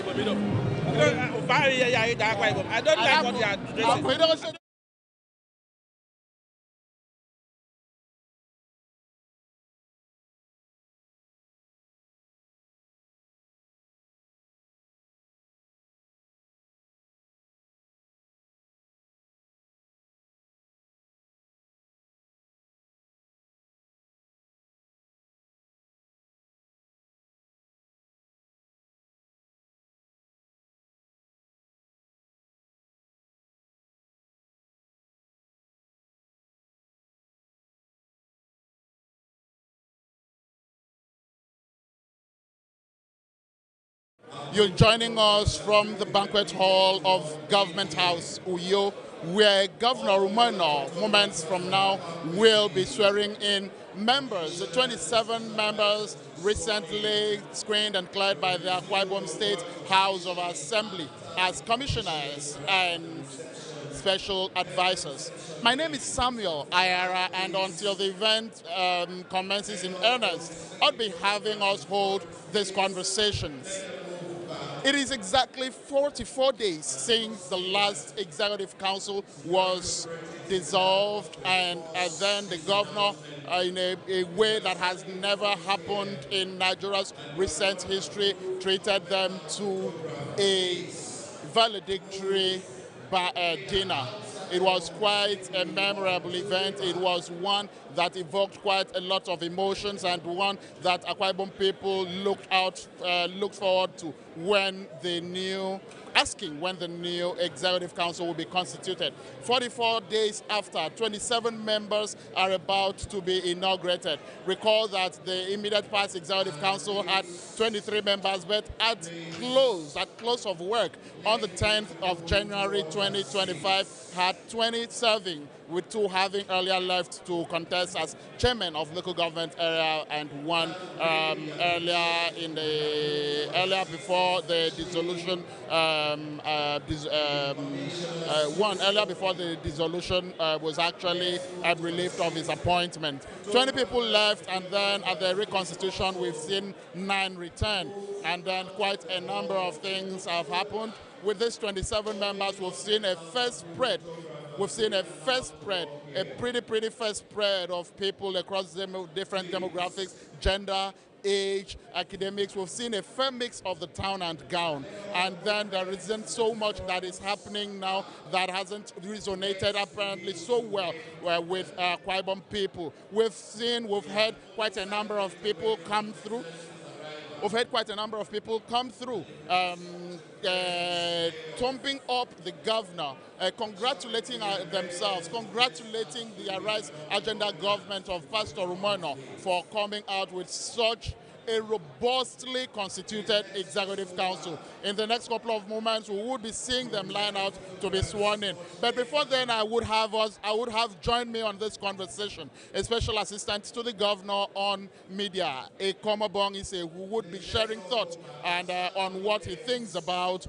Ibom, I don't like what they are dressing. You're joining us from the banquet hall of Government House, Uyo, where Governor Umo Eno, moments from now, will be swearing in members. The 27 members recently screened and cleared by the Akwa Ibom State House of Assembly as commissioners and special advisors. My name is Samuel Ayara, and until the event commences in earnest, I'll be having us hold these conversations. It is exactly 44 days since the last Executive Council was dissolved, and then the governor, in a way that has never happened in Nigeria's recent history, treated them to a valedictory dinner. It was quite a memorable event. It was one that evoked quite a lot of emotions, and one that Akwa Ibom people looked forward to when the new Executive Council will be constituted. 44 days after, 27 members are about to be inaugurated. Recall that the immediate past Executive Council had 23 members, but at close of work on the 10th of January 2025, had 20 serving, with 2 having earlier left to contest as chairman of local government area, and one earlier before the dissolution. One earlier before the dissolution was actually relieved of his appointment. 20 people left, and then at the reconstitution we've seen 9 return, and then quite a number of things have happened. With these 27 members, we've seen a first spread. We've seen a pretty first spread of people across different demographics, gender, age, academics. We've seen a fair mix of the town and gown. And then there isn't so much that is happening now that hasn't resonated apparently so well with Akwa Ibom people. We've heard quite a number of people come through. Thumping up the governor, congratulating themselves, congratulating the Arise Agenda government of Pastor Umo Eno for coming out with such a robustly constituted Executive Council. In the next couple of moments, we would be seeing them line out to be sworn in. But before then, I would have joined me on this conversation a special assistant to the governor on media, Ekomobong Ise, who would be sharing thoughts and on what he thinks about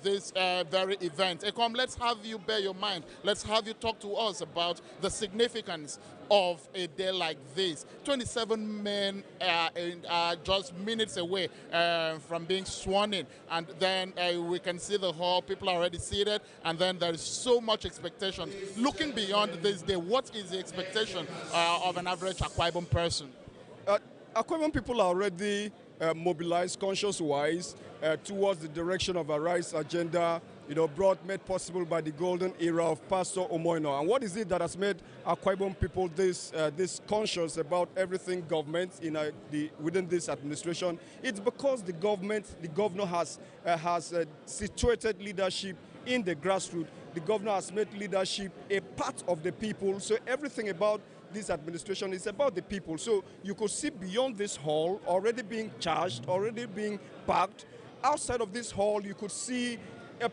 this very event. Ekom, let's have you bear your mind. Let's have you talk to us about the significance of a day like this. 27 men are just minutes away from being sworn in, and then we can see the hall, people are already seated, and then there is so much expectation. Looking beyond this day, what is the expectation of an average Akwa Ibom person? Akwa Ibom people are already mobilized conscious-wise towards the direction of a Rise agenda, made possible by the golden era of Pastor Umo Eno. And what is it that has made Akwa Ibom people this conscious about everything government within this administration? It's because the governor has situated leadership in the grassroots. The governor has made leadership a part of the people. So everything about this administration is about the people. So you could see beyond this hall already being charged, already being packed. Outside of this hall, you could see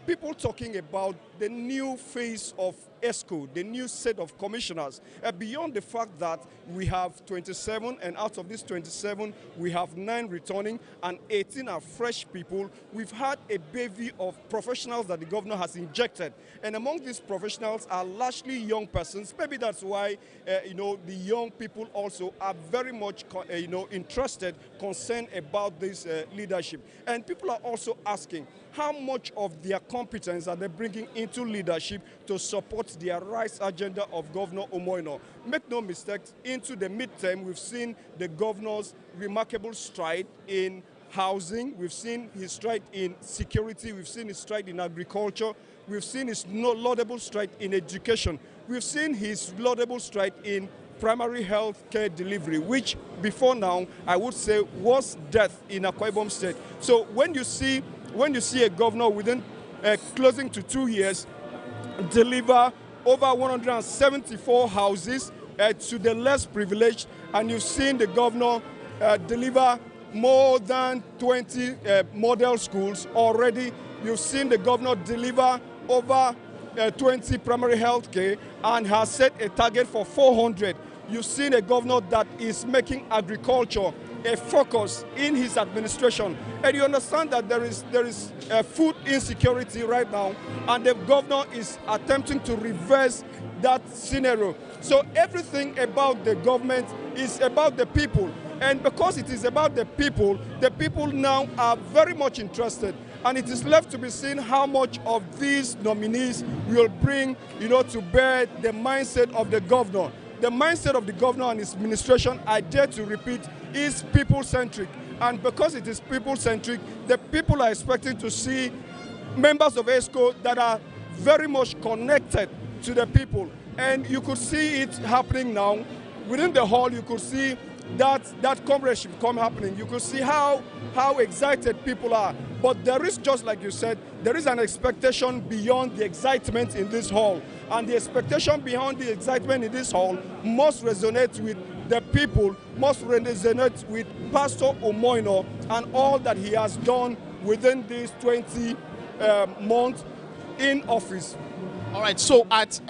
people talking about the new phase of ESCO, the new set of commissioners, beyond the fact that we have 27, and out of these 27, we have 9 returning and 18 are fresh people. We've had a bevy of professionals that the governor has injected, and among these professionals are largely young persons. Maybe that's why, the young people also are very much, interested, concerned about this leadership. And people are also asking, how much of their competence are they bringing into leadership to support their rights agenda of Governor Umo Eno? Make no mistake, into the midterm, we've seen the governor's remarkable stride in housing, we've seen his stride in security, we've seen his stride in agriculture, we've seen his laudable stride in education, we've seen his laudable stride in primary health care delivery, which before now, I would say, was death in Akwa Ibom State. So when you see a governor within closing to 2 years deliver over 174 houses to the less privileged, and you've seen the governor deliver more than 20 model schools already, you've seen the governor deliver over 20 primary health care and has set a target for 400. You've seen a governor that is making agriculture a focus in his administration, and you understand that there is food insecurity right now, and the governor is attempting to reverse that scenario. So everything about the government is about the people, and because it is about the people now are very much interested, and it is left to be seen how much of these nominees will bring, to bear the mindset of the governor. The mindset of the governor and his administration, I dare to repeat, is people-centric. And because it is people-centric, the people are expecting to see members of ESCO that are very much connected to the people. And you could see it happening now. Within the hall, you could see that comradeship happening. You could see how excited people are. But there is, just like you said, there is an expectation beyond the excitement in this hall. And the expectation beyond the excitement in this hall must resonate with the people, must resonate with Pastor Umo Eno and all that he has done within these 20 months in office. All right, so at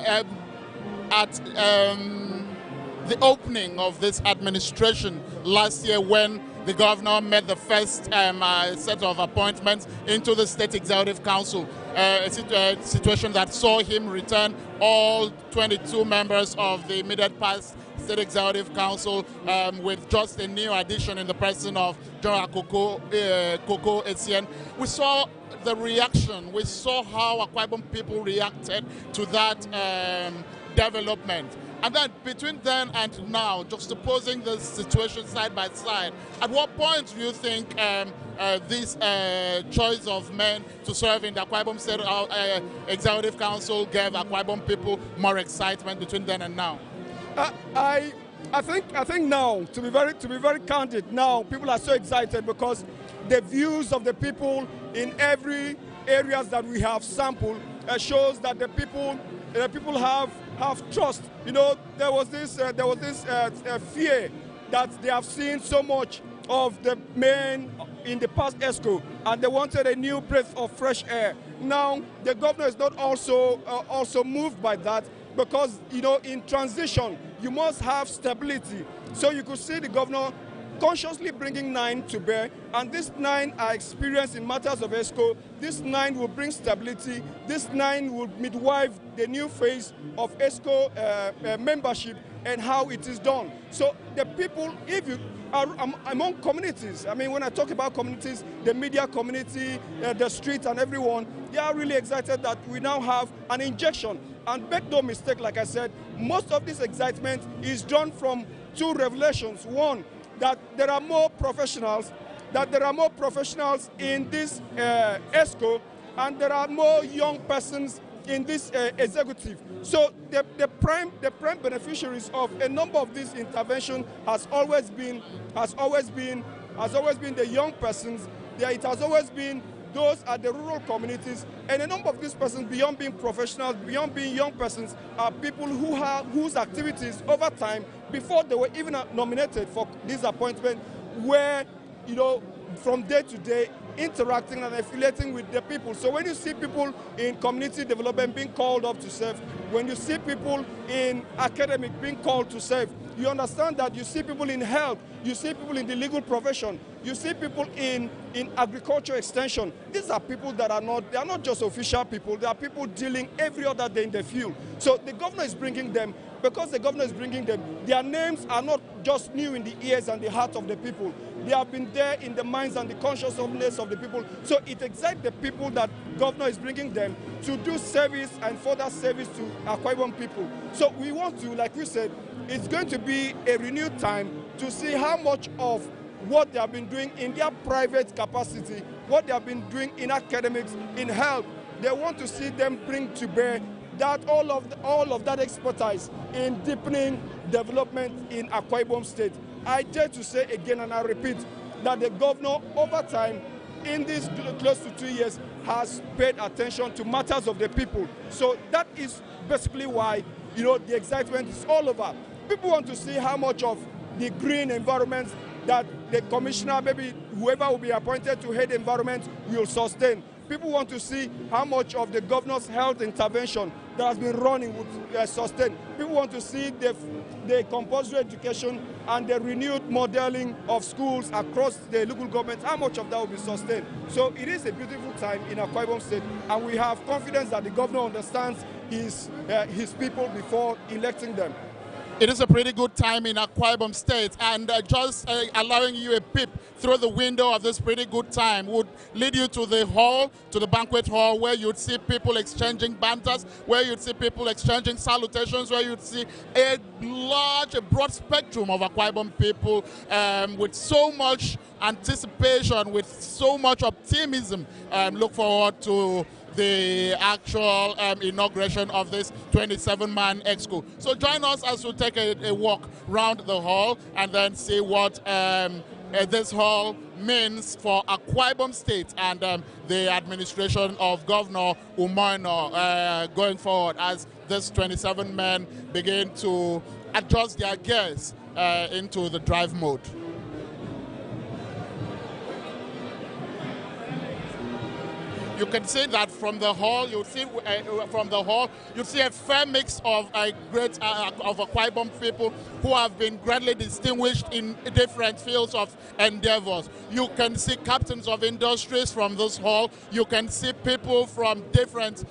the opening of this administration last year, when the governor made the first set of appointments into the State Executive Council, a situation that saw him return all 22 members of the immediate past State Executive Council with just a new addition in the person of General Koko Etienne. We saw the reaction. We saw how Akwa Ibom people reacted to that development. And then between then and now, juxtaposing the situation side by side, at what point do you think this choice of men to serve in the Akwa Ibom State Executive Council gave Akwa Ibom people more excitement between then and now? I think now, to be very candid, now people are so excited because the views of the people in every areas that we have sampled shows that the people have trust. There was this fear that they have seen so much of the men in the past ESCO, and they wanted a new breath of fresh air. Now the governor is not also moved by that, because in transition you must have stability. So you could see the governor consciously bringing 9 to bear, and these 9 are experienced in matters of ESCO. This 9 will bring stability. This 9 will midwife the new phase of ESCO membership and how it is done. So the people, if you are among communities, I mean, when I talk about communities, the media community, the street and everyone, they are really excited that we now have an injection. And make no mistake, like I said, most of this excitement is drawn from 2 revelations. One, that there are more professionals, in this ESCO, and there are more young persons in this executive. So the prime beneficiaries of a number of these interventions has always been the young persons. It has always been those are the rural communities, and a number of these persons, beyond being professionals, beyond being young persons, are people whose activities over time, before they were even nominated for this appointment, were from day to day, interacting and affiliating with the people. So when you see people in community development being called up to serve, when you see people in academic being called to serve, you understand that you see people in health, you see people in the legal profession, you see people in agriculture extension. These are people that are not just official people, they are people dealing every other day in the field. So the governor is bringing them. Because the governor is bringing them, their names are not just new in the ears and the heart of the people. They have been there in the minds and the consciousness of the people. So it excites the people that governor is bringing them to do service and further service to Akwa Ibom people. So we want to, like we said, it's going to be a renewed time to see how much of what they have been doing in their private capacity, what they have been doing in academics, in health, they want to see them bring to bear that all of that expertise in deepening development in Akwa Ibom State. I dare to say again, and I repeat, that the governor over time, in these close to 2 years, has paid attention to matters of the people. So that is basically why, the excitement is all over. People want to see how much of the green environment that the commissioner, maybe whoever will be appointed to head the environment, will sustain. People want to see how much of the governor's health intervention that has been running would sustain. People want to see the compulsory education and the renewed modeling of schools across the local government, how much of that will be sustained. So it is a beautiful time in Akwa Ibom State, and we have confidence that the governor understands his people before electing them. It is a pretty good time in Akwa Ibom State, and just allowing you a peep through the window of this pretty good time would lead you to the hall, to the banquet hall, where you'd see people exchanging banters, where you'd see people exchanging salutations, where you'd see a broad spectrum of Akwa Ibom people with so much anticipation, with so much optimism. Look forward to the actual inauguration of this 27-man exco. So join us as we take a walk around the hall and then see what this hall means for Akwa Ibom State and the administration of Governor Umo Eno going forward as this 27 men begin to adjust their gears into the drive mode. You can see that from the hall. You see you see a fair mix of of Akwa Ibom people who have been greatly distinguished in different fields of endeavors. You can see captains of industries from this hall. You can see people from different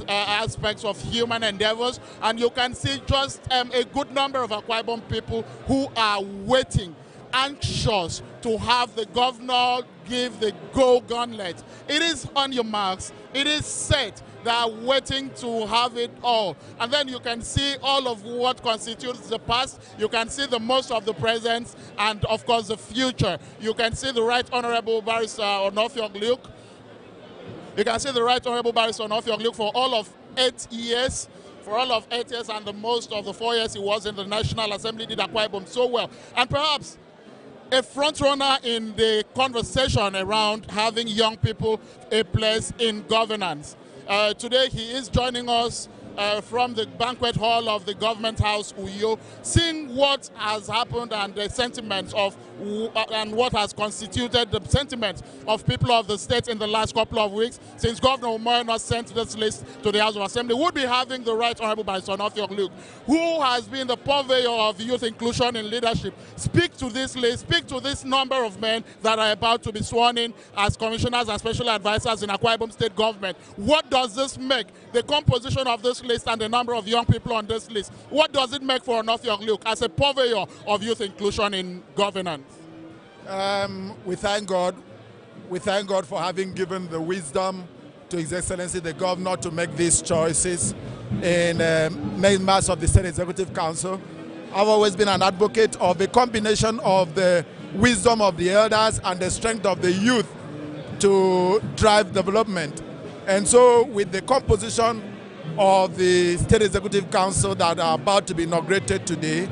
aspects of human endeavors, and you can see just a good number of Akwa Ibom people who are waiting, anxious to have the governor give the go gauntlet. It is on your marks, it is set. They are waiting to have it all. And then you can see all of what constitutes the past. You can see the most of the present and, of course, the future. You can see the Right Honourable Barrister Onofio Luke. You can see the Right Honourable Barrister Onofio Luke for all of 8 years. For all of 8 years and the most of the 4 years he was in the National Assembly, did Akwa Ibom so well. And perhaps a front runner in the conversation around having young people a place in governance. Today he is joining us from the banquet hall of the government house Uyo, seeing what has happened and the sentiments of and what has constituted the sentiments of people of the state in the last couple of weeks since Governor Umo Eno sent this list to the House of Assembly. We'll be having the Right Honourable Barrister Onofio Luke, who has been the purveyor of youth inclusion in leadership, speak to this list, speak to this number of men that are about to be sworn in as commissioners and special advisors in Akwa Ibom State government. What does this make? The composition of this list and the number of young people on this list, what does it make for Onofio Luke as a purveyor of youth inclusion in governance? We thank God. We thank God for having given the wisdom to His Excellency the Governor to make these choices in members of the State Executive Council. I've always been an advocate of a combination of the wisdom of the elders and the strength of the youth to drive development. And so with the composition of the State Executive Council that are about to be inaugurated today,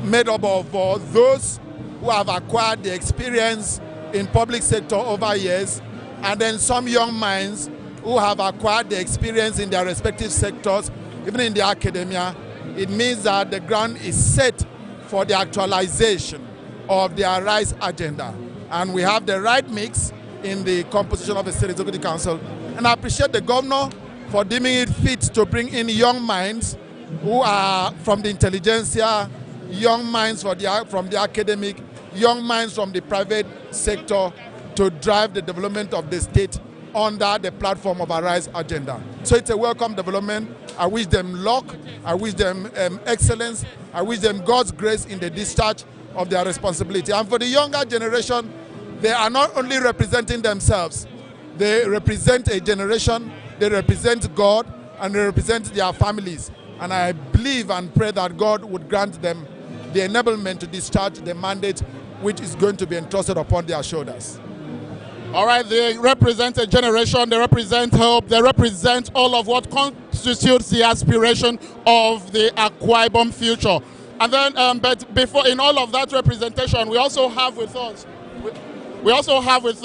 made up of those who have acquired the experience in public sector over years, and then some young minds who have acquired the experience in their respective sectors, even in the academia. It means that the ground is set for the actualization of the Arise agenda. And we have the right mix in the composition of the State Executive Council. And I appreciate the governor for deeming it fit to bring in young minds who are from the intelligentsia, young minds from the academic, young minds from the private sector to drive the development of the state under the platform of Arise agenda. So it's a welcome development. I wish them luck, I wish them excellence, I wish them God's grace in the discharge of their responsibility. And for the younger generation, they are not only representing themselves, they represent a generation, they represent God, and they represent their families. And I believe and pray that God would grant them the enablement to discharge the mandate which is going to be entrusted upon their shoulders. All right, they represent a generation, they represent hope, they represent all of what constitutes the aspiration of the Akwa Ibom future. And then, but before, in all of that representation, we also have with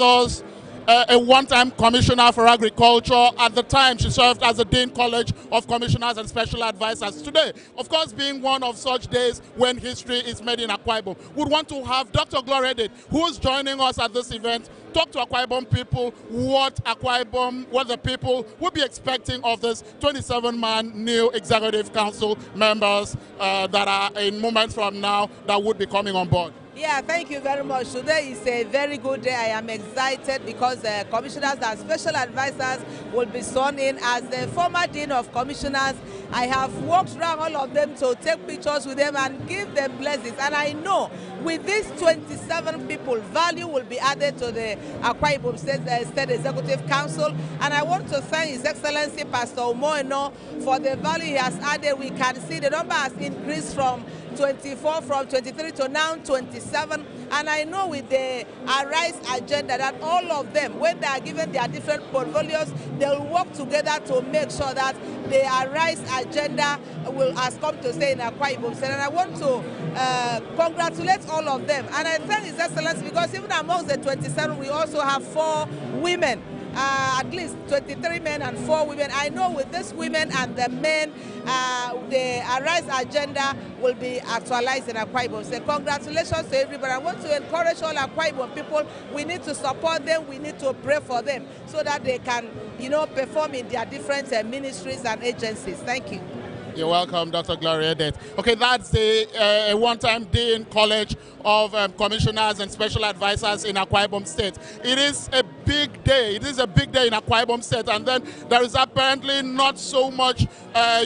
us, a one-time commissioner for agriculture. At the time, she served as the Dean College of Commissioners and Special Advisors. Today, of course, being one of such days when history is made in Akwa Ibom, would want to have Dr. Gloria Eket, who is joining us at this event, talk to Akwa Ibom people what the people would be expecting of this 27-man new Executive Council members that are in moments from now that would be coming on board. Yeah, thank you very much. Today is a very good day. I am excited because commissioners and special advisors will be sworn in. As the former Dean of Commissioners, I have walked around all of them to take pictures with them and give them blessings. And I know with these 27 people, value will be added to the Akwa Ibom State Executive Council. And I want to thank His Excellency Pastor Umo Eno for the value he has added. We can see the number has increased from 24, from 23 to now 27. And I know with the Arise agenda that all of them, when they are given their different portfolios, they will work together to make sure that the Arise agenda has come to stay in Akwa Ibom State. And I want to congratulate all of them. And I thank His Excellency because even amongst the 27, we also have 4 women. At least 23 men and 4 women. I know with these women and the men, the Arise agenda will be actualized in Akwa Ibom. So congratulations to everybody. I want to encourage all Akwa Ibom people. We need to support them. We need to pray for them so that they can, perform in their different ministries and agencies. Thank you. You're welcome, Dr. Gloria Eket. Okay, that's the one-time Dean College of Commissioners and Special Advisors in Akwa Ibom State. It is a big day. It is a big day in Akwa Ibom State, and then there is apparently not so much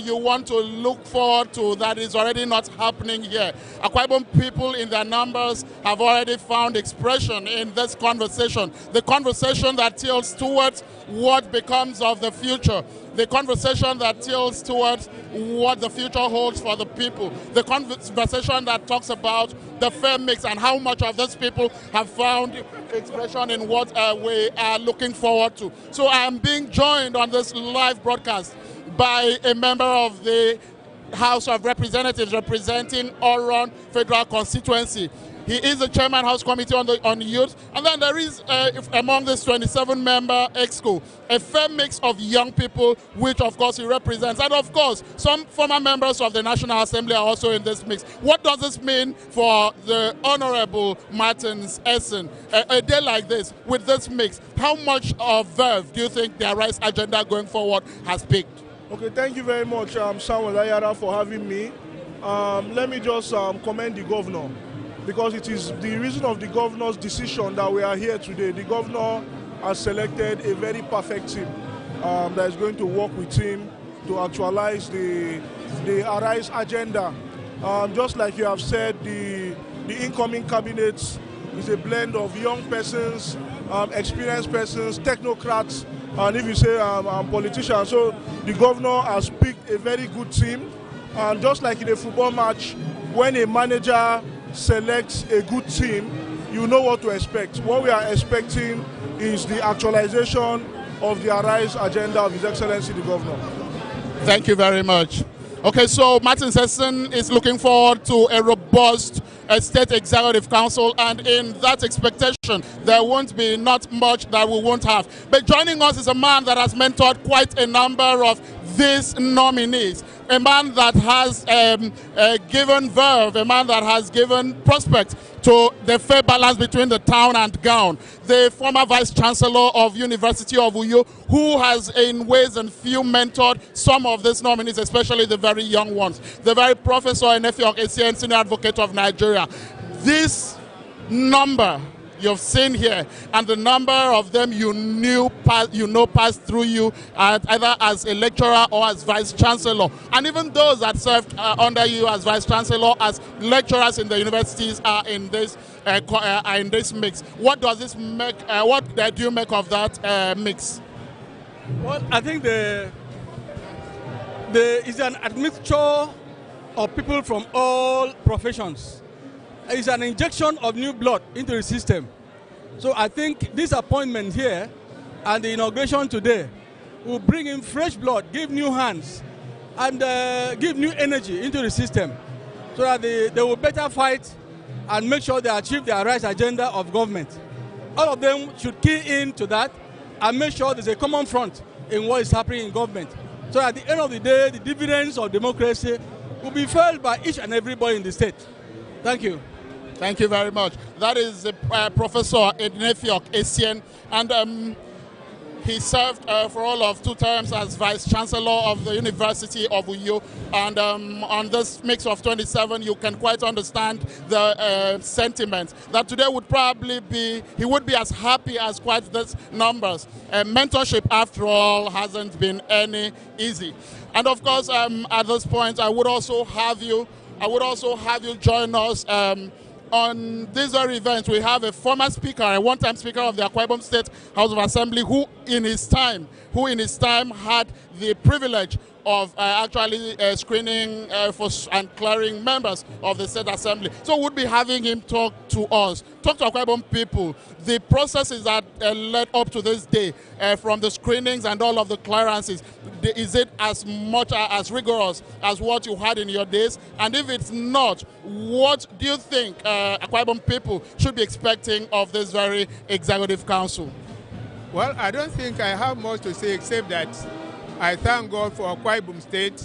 you want to look forward to that is already not happening here. Akwa Ibom people in their numbers have already found expression in this conversation. The conversation that tilts towards what becomes of the future. The conversation that tilts towards what the future holds for the people. The conversation that talks about the fair mix and how much of these people have found expression in what we are looking forward to. So I am being joined on this live broadcast by a member of the House of Representatives representing Oron Federal Constituency. He is the chairman House Committee on Youth, and then there is among this 27-member EXCO a fair mix of young people, which of course he represents, and of course some former members of the National Assembly are also in this mix. What does this mean for the Honourable Martins Essen? A day like this, with this mix, how much of verve do you think the Arise agenda going forward has picked? Okay, thank you very much, Samuel Ayara, for having me. Let me just commend the governor, because it is the reason of the governor's decision that we are here today. The governor has selected a very perfect team that is going to work with him to actualize the Arise agenda. Just like you have said, the incoming cabinet is a blend of young persons, experienced persons, technocrats, and if you say politicians. So the governor has picked a very good team. And just like in a football match, when a manager selects a good team, you know what to expect. What we are expecting is the actualization of the Arise agenda of His Excellency the Governor. Thank you very much. Okay, so Martins Essen is looking forward to a robust State Executive Council, and in that expectation, there won't be not much that we won't have. But joining us is a man that has mentored quite a number of these nominees. a man that has given verve, a man that has given prospect to the fair balance between the town and gown, the former Vice Chancellor of University of Uyo, who has in ways and few mentored some of these nominees, especially the very young ones, the very Professor Enefioc Essien, Senior Advocate of Nigeria. This number you've seen here, and the number of them you know passed through you either as a lecturer or as Vice Chancellor, and even those that served under you as Vice Chancellor, as lecturers in the universities are in this mix. What does this make? What do you make of that mix? Well, I think it's an admixture of people from all professions. It's an injection of new blood into the system. So I think this appointment here and the inauguration today will bring in fresh blood, give new hands, and give new energy into the system so that they will better fight and make sure they achieve their rights agenda of government. All of them should key into that and make sure there's a common front in what is happening in government. So at the end of the day, the dividends of democracy will be felt by each and everybody in the state. Thank you. Thank you very much. That is Professor Enefioc Essien, and he served for all of 2 terms as Vice Chancellor of the University of Uyo. And on this mix of 27, you can quite understand the sentiment that today would probably be, he would be as happy as quite these numbers. Mentorship, after all, hasn't been any easy. And of course, at this point, I would also have you join us on this very event. We have a former speaker, a one-time speaker of the Akwa Ibom State House of Assembly, who in his time had the privilege of actually screening and clearing members of the State Assembly. So we'll be having him talk to us, talk to Akwa Ibom people, the processes that led up to this day, from the screenings and all of the clearances. Is it as much as rigorous as what you had in your days? And if it's not, what do you think Akwa Ibom people should be expecting of this very Executive Council? Well, I don't think I have much to say except that I thank God for Akwa Ibom State.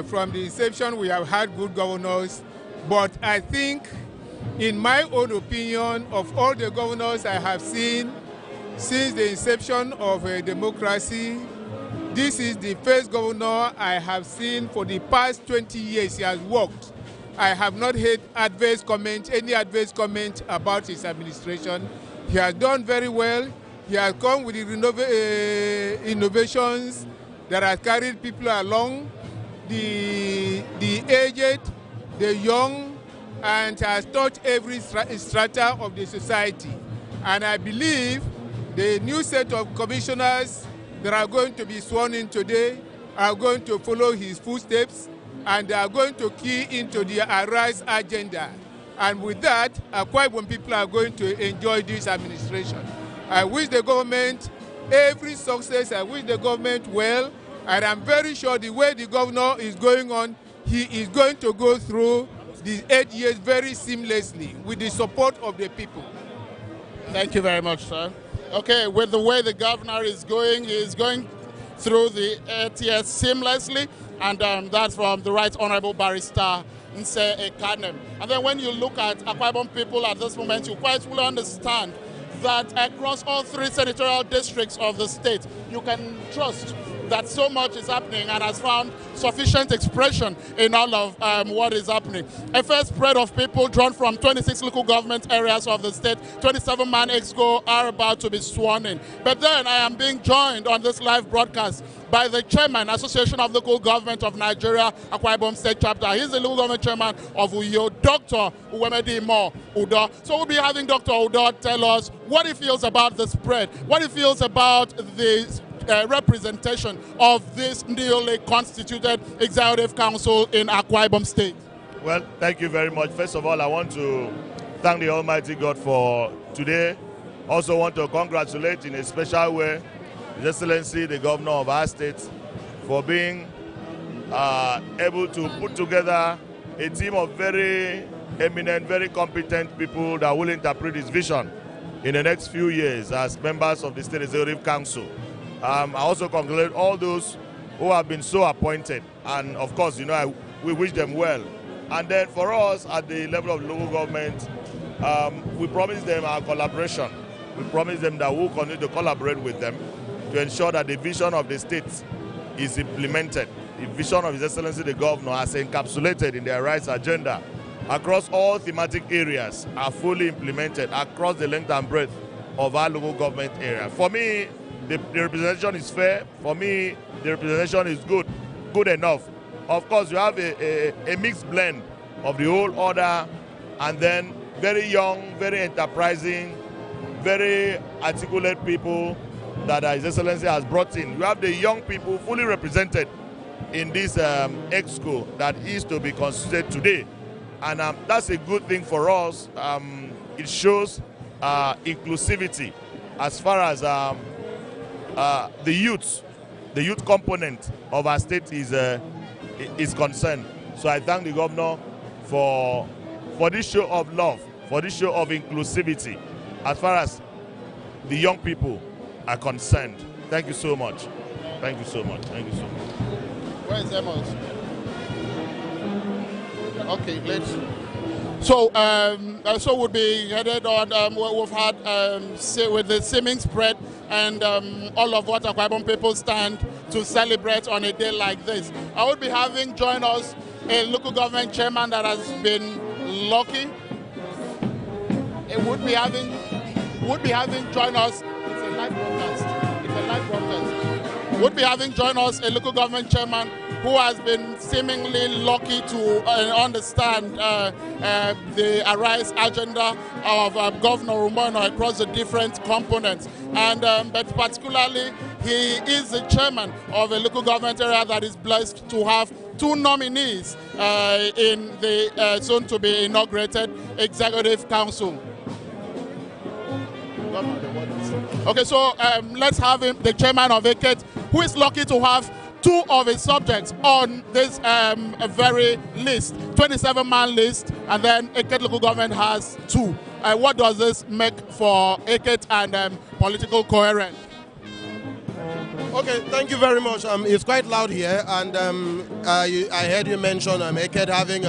From the inception, we have had good governors, but I think, in my own opinion, of all the governors I have seen since the inception of democracy, this is the first governor I have seen for the past 20 years he has worked. I have not heard any adverse comment about his administration. He has done very well. He has come with the innovations that have carried people along, the aged, the young, and has touched every strata of the society. And I believe the new set of commissioners that are going to be sworn in today are going to follow his footsteps, and they are going to key into the Arise agenda. And with that, Akwa Ibom people are going to enjoy this administration. I wish the government every success. I wish the government well, and I'm very sure the way the governor is going on, he is going to go through these 8 years very seamlessly with the support of the people. Thank you very much, sir. Okay, with the way the governor is going, he is going through the 8 years seamlessly, and that's from the Right Honourable Barrister Nse Ekanem. And then when you look at Akwa Ibom people at this moment, you quite will understand that across all 3 senatorial districts of the state, you can trust that so much is happening and has found sufficient expression in all of what is happening. A first spread of people drawn from 26 local government areas of the state, 27-man exco are about to be sworn in. But then I am being joined on this live broadcast by the chairman, Association of Local Government of Nigeria, Akwa Ibom State Chapter. He's the local government chairman of Uyo, Dr. Imo Eno. So we'll be having Dr. Eno tell us what he feels about the spread, what he feels about the representation of this newly constituted Executive Council in Akwa Ibom State. Well, thank you very much. First of all, I want to thank the Almighty God for today. Also want to congratulate in a special way His Excellency, the Governor of our state, for being able to put together a team of very eminent, very competent people that will interpret his vision in the next few years as members of the State Executive Council. I also congratulate all those who have been so appointed. And of course, we wish them well. And then for us at the level of local government, we promise them our collaboration. We promise them that we'll continue to collaborate with them to ensure that the vision of the state is implemented. The vision of His Excellency the Governor, as encapsulated in their rights agenda across all thematic areas, are fully implemented across the length and breadth of our local government area. For me, the representation is fair. For me, the representation is good enough. Of course, you have a mixed blend of the whole order, and then very young, very enterprising, very articulate people that His Excellency has brought in. You have the young people fully represented in this exco that is to be constituted today. And that's a good thing for us. It shows inclusivity as far as the youth component of our state is concerned. So I thank the governor for this show of love, for this show of inclusivity as far as the young people are concerned. Thank you so much. Thank you so much. Thank you so much. Where is Emos? Okay, let's. So, so we'll be headed on. We've had with the seeming spread and all of what Akwa Ibom people stand to celebrate on a day like this. I would be having join us a local government chairman that has been lucky. It would be having join us. It's a live broadcast. It's a live broadcast. Would be having join us a local government chairman who has been seemingly lucky to understand the Arise agenda of Governor Umo Eno across the different components. And but particularly, he is the chairman of a local government area that is blessed to have 2 nominees in the soon-to-be inaugurated Executive Council. Okay, so let's have him, the chairman of Eket, who is lucky to have 2 of his subjects on this very list, 27-man list, and then Eket local government has 2. What does this make for Eket and political coherence? Okay, thank you very much. It's quite loud here, and I heard you mention Eket having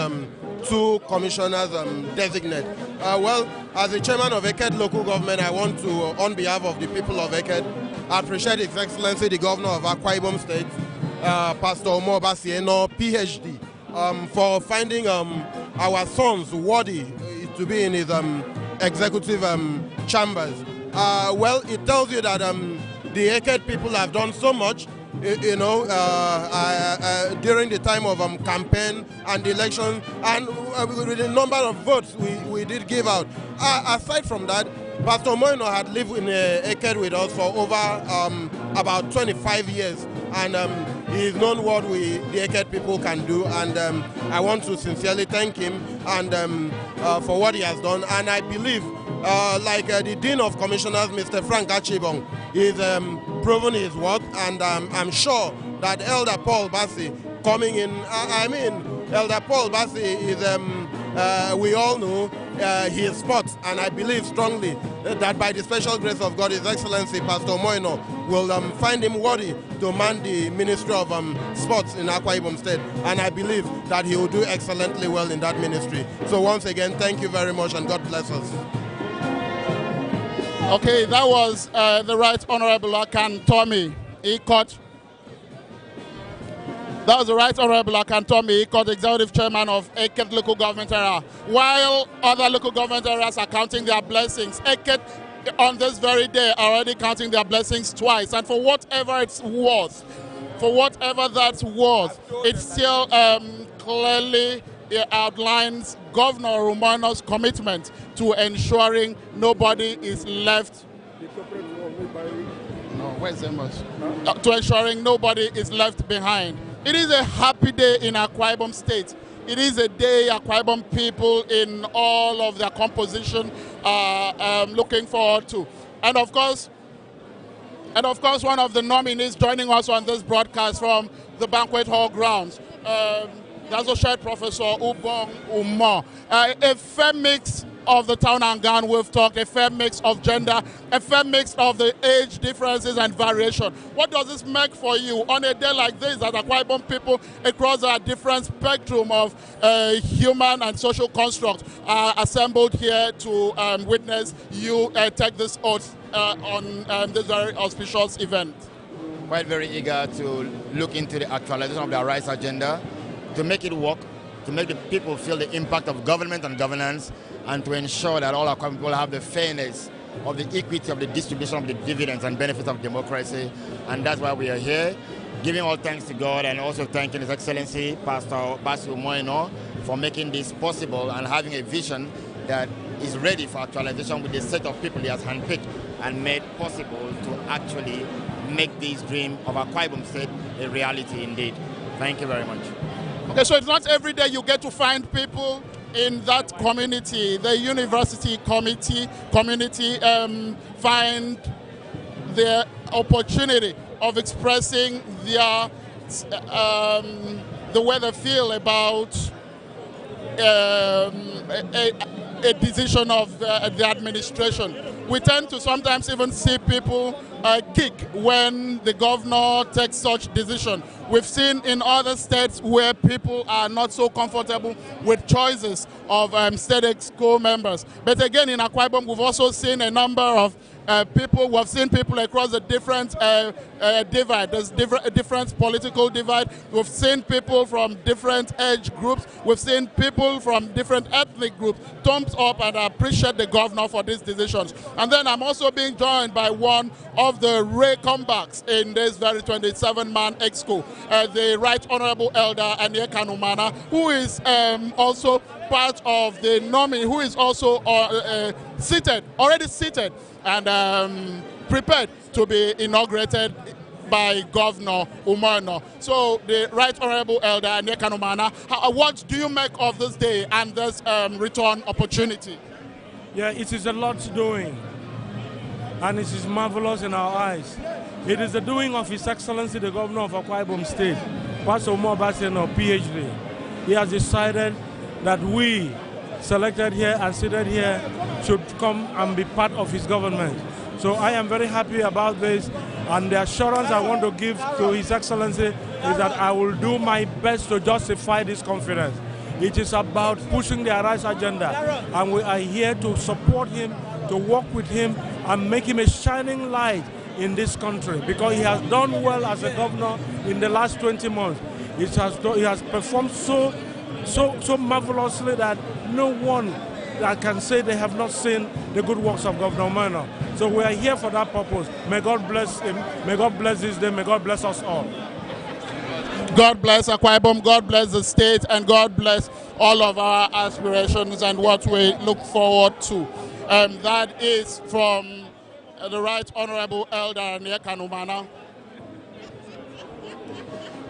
2 commissioners designate. Well, as the chairman of Eket local government, I want to, on behalf of the people of Eket, appreciate His Excellency the Governor of Akwa Ibom State, Pastor Umo Eno, PhD, for finding our sons worthy to be in his executive chambers. Well, it tells you that the Eket people have done so much, during the time of campaign and election, and with the number of votes we did give out. Aside from that, Pastor Umo Eno had lived in Eket with us for over about 25 years, and he's known what the Eket people can do, and I want to sincerely thank him and for what he has done. And I believe, like the Dean of Commissioners, Mr. Frank Achibong, is proven his worth, and I'm sure that Elder Paul Bassi coming in, Elder Paul Bassi is, we all know, his spot, and I believe strongly that by the special grace of God, His Excellency Pastor Umo Eno will find him worthy to man the Ministry of Sports in Akwa Ibom State, and I believe that he will do excellently well in that ministry. So once again, thank you very much, and God bless us. Okay, that was the Right Honourable Akan Tommy Eket. That was the Right Honourable Akan Tommy Eket, Executive Chairman of Eket local government area. While other local government areas are counting their blessings, Eket on this very day are already counting their blessings twice. And for whatever it's worth, it still clearly outlines Governor Umo Eno's commitment to ensuring nobody is left. To ensuring nobody is left behind. It is a happy day in Akwa Ibom State. It is a day Akwa Ibom people in all of their composition are looking forward to. And of course, one of the nominees joining us on this broadcast from the Banquet Hall grounds, the Associate Professor Umo Eno. A fair mix of the town and gown we've talked, a fair mix of gender, a fair mix of the age differences and variation. What does this make for you on a day like this that Akwa Ibom people across a different spectrum of human and social constructs are assembled here to witness you take this oath on this very auspicious event? Quite very eager to look into the actualization of the rights agenda, to make it work, to make the people feel the impact of government and governance, and to ensure that all our people have the fairness of the equity of the distribution of the dividends and benefits of democracy. And that's why we are here, giving all thanks to God and also thanking His Excellency, Pastor Umo Eno, for making this possible and having a vision that is ready for actualization with the set of people he has handpicked and made possible to actually make this dream of Akwa Ibom State a reality indeed. Thank you very much. Okay, so it's not every day you get to find people in that community, the university community find the opportunity of expressing their the way they feel about a decision of the administration. We tend to sometimes even see people kick when the governor takes such decision. We've seen in other states where people are not so comfortable with choices of state exco members. But again, in Akwa Ibom, we've also seen a number of people. We've seen people across the different divide. There's different political divide. We've seen people from different age groups. We've seen people from different ethnic groups thumbs up and appreciate the governor for these decisions. And then I'm also being joined by one of the rare comebacks in this very 27-man exco, the Right Honourable Elder Eket Kanumana, who is also part of the nominee, who is also already seated and prepared to be inaugurated by Governor Umo Eno. So the Right Honourable Elder Eket Kanumana, what do you make of this day and this return opportunity? Yeah, it is a lot doing, and it is marvelous in our eyes. It is the doing of His Excellency, the Governor of Akwa Ibom State, Pastor Umo Eno, PhD. He has decided that we, selected here and seated here, should come and be part of his government. So I am very happy about this, and the assurance I want to give to His Excellency is that I will do my best to justify this confidence. It is about pushing the rights agenda, and we are here to support him, to work with him, and make him a shining light in this country, because he has done well as a governor in the last 20 months. He has performed so marvelously that no one that can say they have not seen the good works of Governor Umo Eno. So we are here for that purpose. May God bless him, may God bless this day, may God bless us all. God bless Akwa Ibom, God bless the state, and God bless all of our aspirations and what we look forward to. That is from the Right Honourable Elder Eket Kanumana.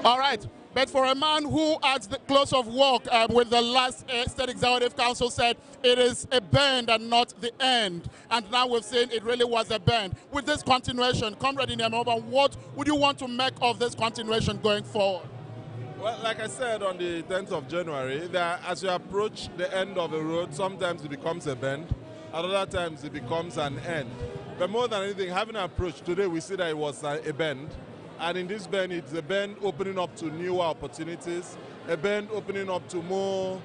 All right. But for a man who at the close of work with the last State Executive Council said it is a bend and not the end, and now we've seen it really was a bend. With this continuation, Comrade Inemoba, what would you want to make of this continuation going forward? Well, like I said on the 10th of January, that as you approach the end of the road, sometimes it becomes a bend, at other times it becomes an end. But more than anything, having an approach, today we see that it was a bend. And in this bend, it's a bend opening up to newer opportunities, a bend opening up to more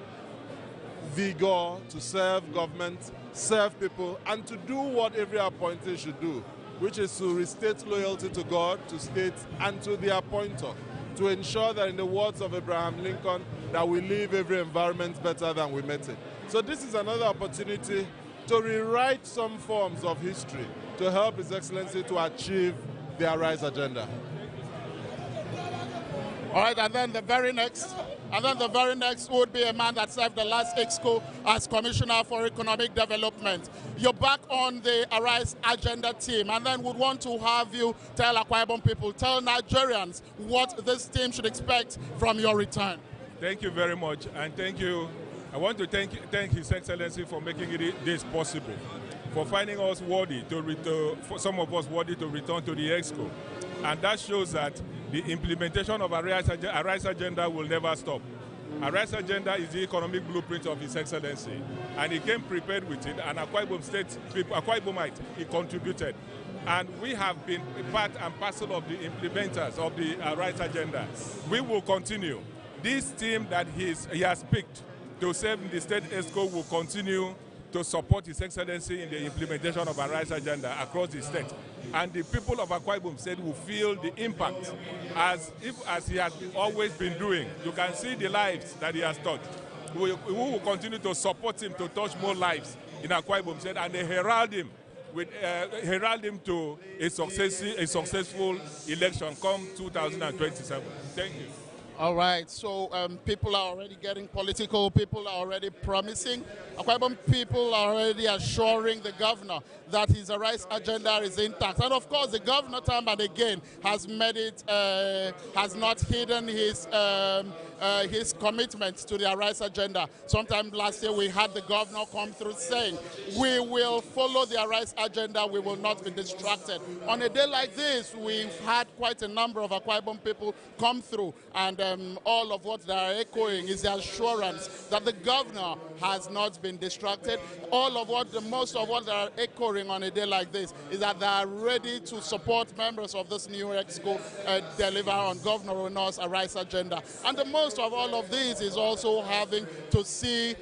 vigor to serve government, serve people, and to do what every appointee should do, which is to restate loyalty to God, to state, and to the appointer, to ensure that, in the words of Abraham Lincoln, that we leave every environment better than we met it. So this is another opportunity to rewrite some forms of history to help His Excellency to achieve their rights agenda. All right, and then the very next would be a man that served the last exco as Commissioner for Economic Development. You're back on the Arise Agenda team, and then would want to have you tell Akwa Ibom people, tell Nigerians what this team should expect from your return. Thank you very much, and thank you. I want to thank His Excellency for making this possible, for finding us worthy for some of us worthy to return to the exco, and that shows that the implementation of a rights agenda will never stop. A rice agenda is the economic blueprint of His Excellency, and he came prepared with it, and Akwa Ibom State people, Akwa Ibomite, he contributed. And we have been part and parcel of the implementers of the rice agenda. We will continue. This team that he has picked to serve in the state ESCO will continue to support His Excellency in the implementation of a rice agenda across the state. And the people of Akwa Ibom State will feel the impact as he has always been doing. You can see the lives that he has touched. We will continue to support him to touch more lives in Akwa Ibom State, and herald him to a successful election come 2027. Thank you. All right, so people are already getting political, people are already promising. Akwa Ibom people are already assuring the governor that his rice agenda is intact. And of course, the governor time and again has made it, has not hidden his commitment to the rice agenda. Sometime last year we had the governor come through saying, we will follow the rice agenda, we will not be distracted. On a day like this, we've had quite a number of Akwa Ibom people come through, and all of what they are echoing is the assurance that the governor has not been distracted. Most of what they are echoing on a day like this is that they are ready to support members of this new EXCO deliver on Governor Eno's rice agenda. And the most of all of this is also having to see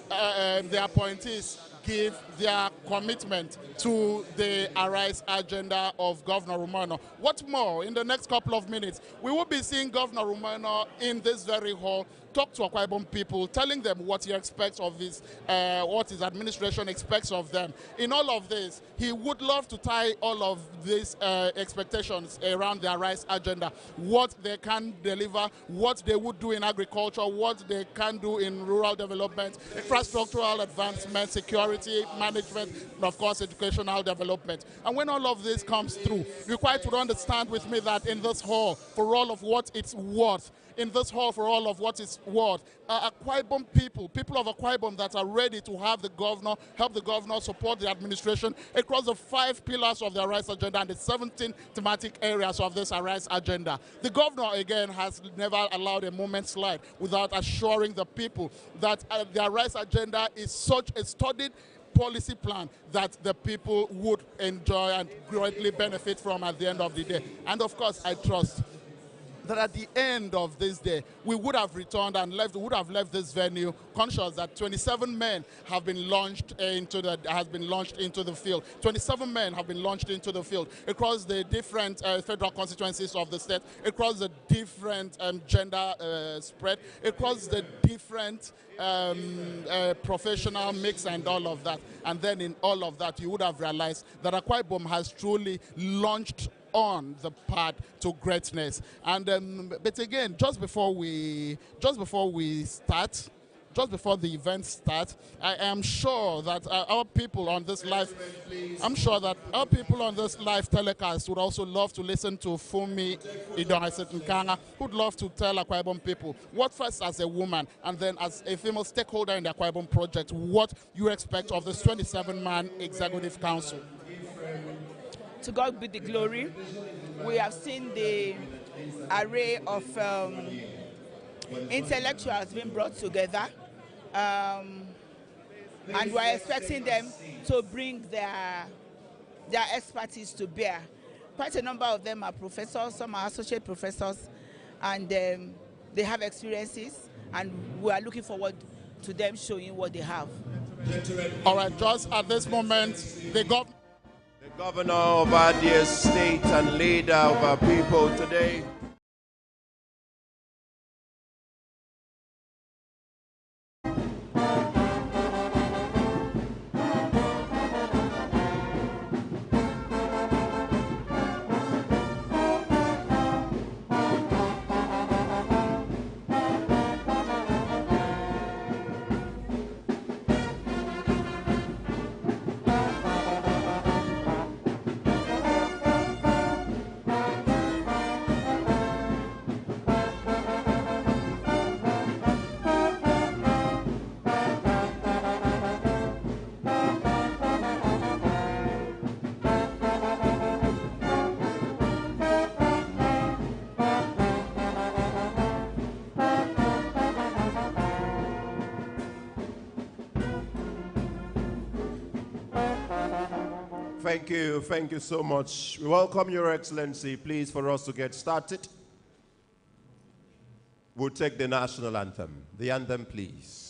the appointees give their commitment to the Arise agenda of Governor Umo Eno. What more, in the next couple of minutes, we will be seeing Governor Umo Eno in this very hall talk to Akwa Ibom people, telling them what he expects of his, what his administration expects of them. In all of this, he would love to tie all of these expectations around the Arise agenda, what they can deliver, what they would do in agriculture, what they can do in rural development, infrastructural advancement, security management, and of course educational development. And when all of this comes through, you quite would understand with me that in this hall, for all of what it's worth, in this hall for all of what is worth, Akwa Ibom people of Akwa Ibom that are ready to have the governor, help the governor support the administration across the 5 pillars of the Arise agenda and the 17 thematic areas of this Arise agenda. The governor, again, has never allowed a moment slide without assuring the people that the Arise agenda is such a studied policy plan that the people would enjoy and greatly benefit from at the end of the day. And of course, I trust that at the end of this day, we would have returned and would have left this venue conscious that 27 men have been launched into the field. 27 men have been launched into the field across the different federal constituencies of the state, across the different gender spread, across the different professional mix and all of that. And then in all of that, you would have realized that Akwa Ibom has truly launched on the path to greatness. And but again, just before the event starts, I am sure that our people on this live, telecast would also love to listen to Fumi Idonga who'd love to tell Akwa Ibom people what first as a woman and then as a female stakeholder in the Akwa Ibom project, what you expect of this 27-man executive council. To God be the glory. We have seen the array of intellectuals being brought together, and we're expecting them to bring their expertise to bear. Quite a number of them are professors, some are associate professors, and they have experiences, and we are looking forward to them showing what they have. All right, just at this moment, the governor of our dear state and leader of our people today, Thank you. Thank you so much. We welcome Your Excellency. Please, for us to get started, we'll take the national anthem. The anthem, please.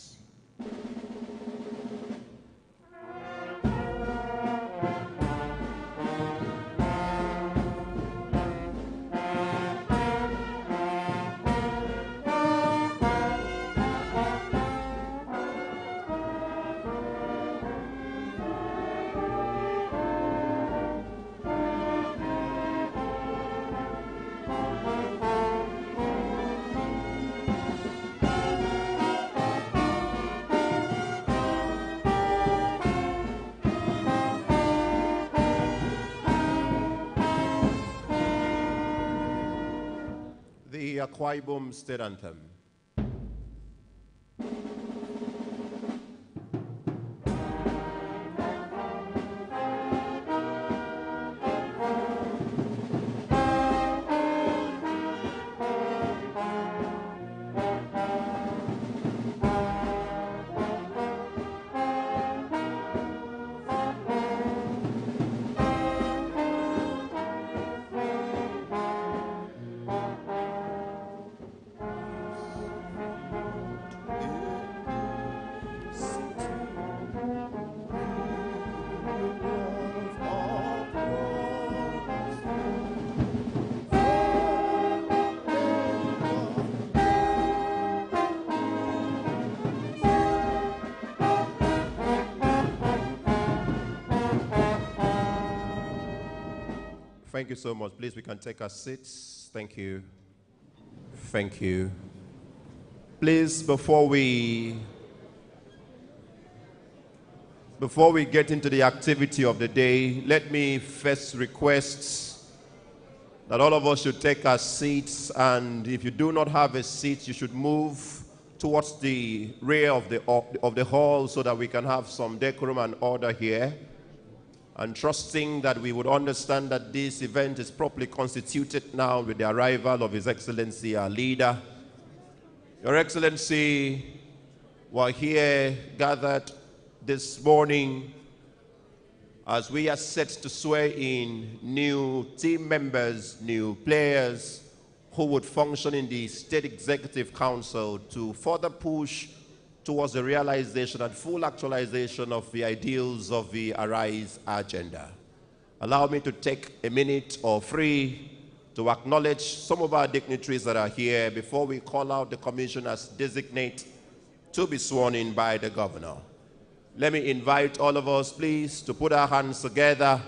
The Akwa Ibom State Anthem. Thank you so much. Please, we can take our seats. Thank you. Thank you. Please, before we get into the activity of the day, let me first request that all of us should take our seats, and if you do not have a seat, you should move towards the rear of the hall so that we can have some decorum and order here. And trusting that we would understand that this event is properly constituted now with the arrival of His Excellency, our leader. Your Excellency, we're here gathered this morning as we are set to swear in new team members, new players who would function in the State Executive Council to further push towards the realization and full actualization of the ideals of the Arise agenda. Allow me to take a minute or three to acknowledge some of our dignitaries that are here before we call out the commissioners designate to be sworn in by the governor. Let me invite all of us, please, to put our hands together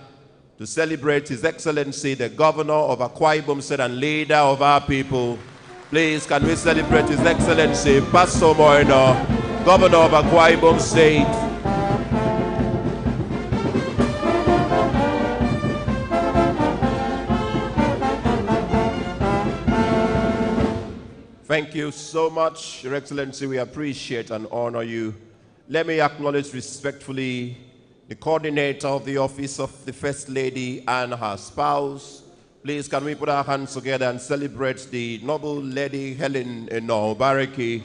to celebrate His Excellency, the governor of Akwa Ibom State and leader of our people. Please, can we celebrate His Excellency, Pastor Umo Eno, Governor of Akwa Ibom State. Thank you so much, Your Excellency. We appreciate and honor you. Let me acknowledge respectfully the coordinator of the office of the First Lady and her spouse. Please, can we put our hands together and celebrate the noble Lady Helen Eno Baraki.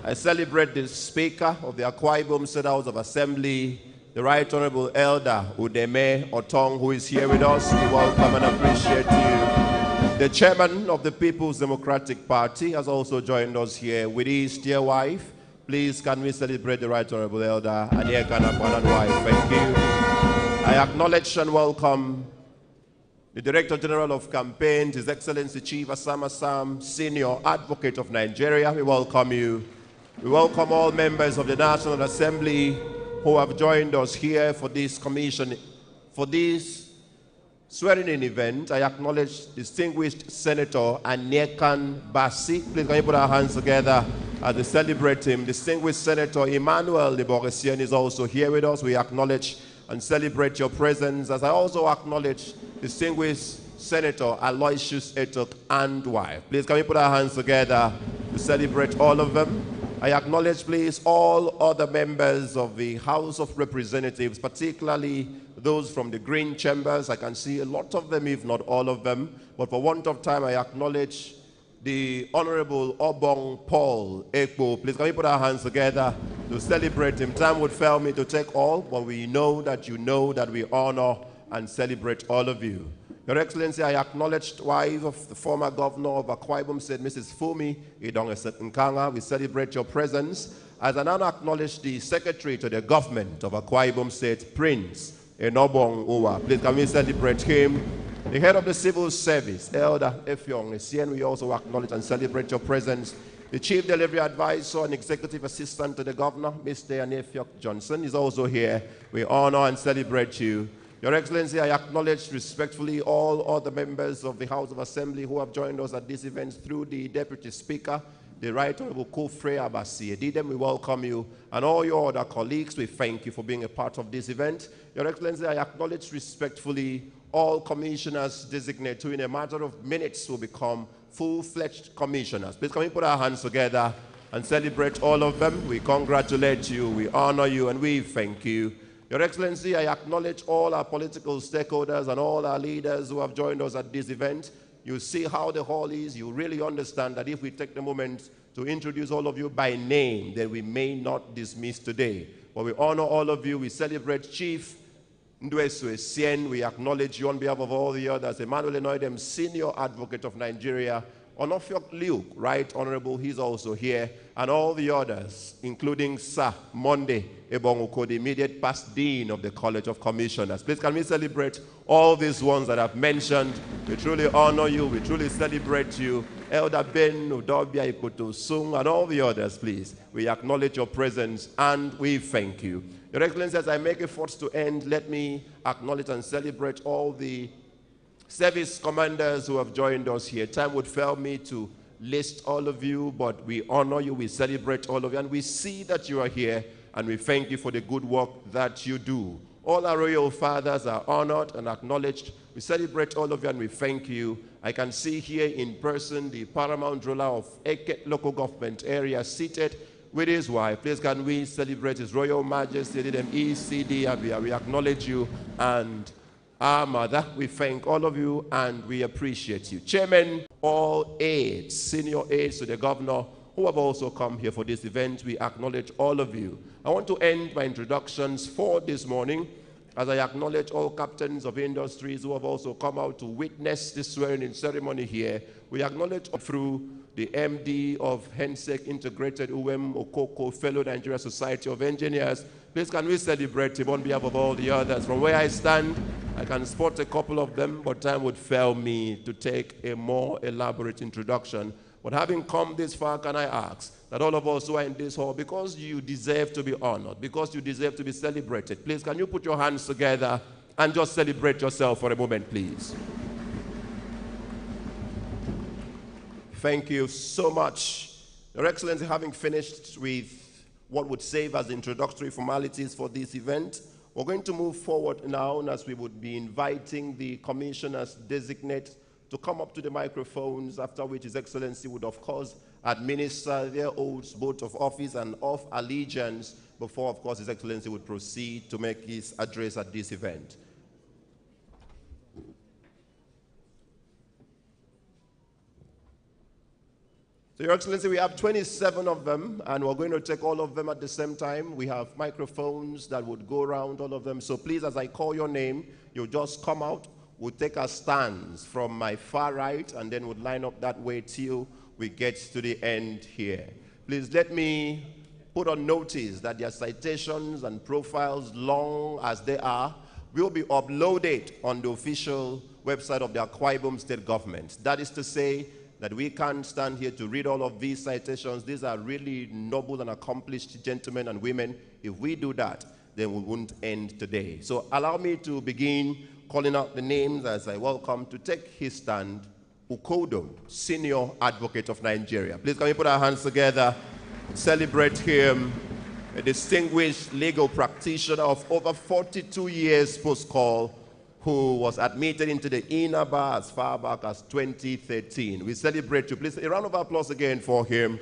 I celebrate the Speaker of the Akwa Ibom State House of Assembly, the Right Honourable Elder Udeme Otong, who is here with us. We welcome and appreciate you. The Chairman of the People's Democratic Party has also joined us here with his dear wife. Please, can we celebrate the Right Honourable Elder Eket and wife? Thank you. I acknowledge and welcome the Director General of Campaigns, His Excellency Chief Asam Assam, Senior Advocate of Nigeria. We welcome you. We welcome all members of the National Assembly who have joined us here for this commission, for this swearing-in event. I acknowledge distinguished Senator Anyekan Basi. Please, can you put our hands together as we celebrate him. Distinguished Senator Emmanuel Liboresian is also here with us. We acknowledge and celebrate your presence, as I also acknowledge distinguished Senator Aloysius Etok and wife. Please, can we put our hands together to celebrate all of them? I acknowledge, please, all other members of the House of Representatives, particularly those from the Green Chambers. I can see a lot of them, if not all of them. But for want of time, I acknowledge the Honourable Obong Paul Ekpo. Please, can we put our hands together to celebrate him? Time would fail me to take all, but we know that you know that we honor and celebrate all of you. Your Excellency, I acknowledged wife of the former governor of Akwa Ibom State, Mrs. Fumi Idong-Nkanga. We celebrate your presence. As I now acknowledge the Secretary to the government of Akwa Ibom State, Prince Enobong Uwa. Please, can we celebrate him? The head of the civil service, Elder Efyong Essien, we also acknowledge and celebrate your presence. The chief delivery advisor and executive assistant to the governor, Mr. Anefyok Johnson, is also here. We honor and celebrate you. Your Excellency, I acknowledge respectfully all other members of the House of Assembly who have joined us at this event through the Deputy Speaker, the Right Honourable Kofre Abasi Edidem. We welcome you, and all your other colleagues, we thank you for being a part of this event. Your Excellency, I acknowledge respectfully all commissioners designated who in a matter of minutes will become full-fledged commissioners. Please, can we put our hands together and celebrate all of them? We congratulate you, we honor you, and we thank you. Your Excellency, I acknowledge all our political stakeholders and all our leaders who have joined us at this event. You see how the hall is. You really understand that if we take the moment to introduce all of you by name, then we may not dismiss today. But we honor all of you. We celebrate Chief Ndwesu Essien. We acknowledge you on behalf of all the others. Emmanuel Enoidem, Senior Advocate of Nigeria. Onofyok Liuk, Right Honourable, he's also here. And all the others, including Sir Monday Ebonguko, the immediate past Dean of the College of Commissioners. Please, can we celebrate all these ones that I've mentioned? We truly honor you. We truly celebrate you. Elder Ben Udobia Ikoto Sung and all the others, please. We acknowledge your presence and we thank you. Your Excellency, as I make efforts to end, let me acknowledge and celebrate all the service commanders who have joined us here. Time would fail me to list all of you, but we honor you, we celebrate all of you, and we see that you are here, and we thank you for the good work that you do. All our royal fathers are honored and acknowledged. We celebrate all of you, and we thank you. I can see here in person the paramount ruler of Eket local government area seated with his wife. Please, can we celebrate His Royal Majesty, ECD Abia. We acknowledge you, and our mother, we thank all of you and we appreciate you. Chairman, all aides, senior aides to the governor who have also come here for this event, we acknowledge all of you. I want to end my introductions for this morning as I acknowledge all captains of industries who have also come out to witness this swearing-in ceremony here. We acknowledge through the MD of HENSEC Integrated UM Okoko, fellow Nigeria Society of Engineers. Please, can we celebrate him on behalf of all the others? From where I stand, I can spot a couple of them, but time would fail me to take a more elaborate introduction. But having come this far, can I ask that all of us who are in this hall, because you deserve to be honored, because you deserve to be celebrated, please, can you put your hands together and just celebrate yourself for a moment, please? Thank you so much. Your Excellency, having finished with what would serve as introductory formalities for this event, we're going to move forward now, as we would be inviting the commissioners designate to come up to the microphones, after which His Excellency would, of course, administer their oaths, both of office and of allegiance, before, of course, His Excellency would proceed to make his address at this event. So, Your Excellency, we have 27 of them, and we're going to take all of them at the same time. We have microphones that would go around all of them. So please, as I call your name, you'll just come out. We'll take our stands from my far right, and then we'll line up that way till we get to the end here. Please let me put on notice that their citations and profiles, long as they are, will be uploaded on the official website of the Akwa Ibom State Government. That is to say, that we can't stand here to read all of these citations. These are really noble and accomplished gentlemen and women. If we do that, then we won't end today. So allow me to begin calling out the names as I welcome to take his stand, Ukodom, Senior Advocate of Nigeria. Please, can we put our hands together and celebrate him, a distinguished legal practitioner of over 42 years post-call, who was admitted into the inner bar as far back as 2013. We celebrate you. Please, a round of applause again for him.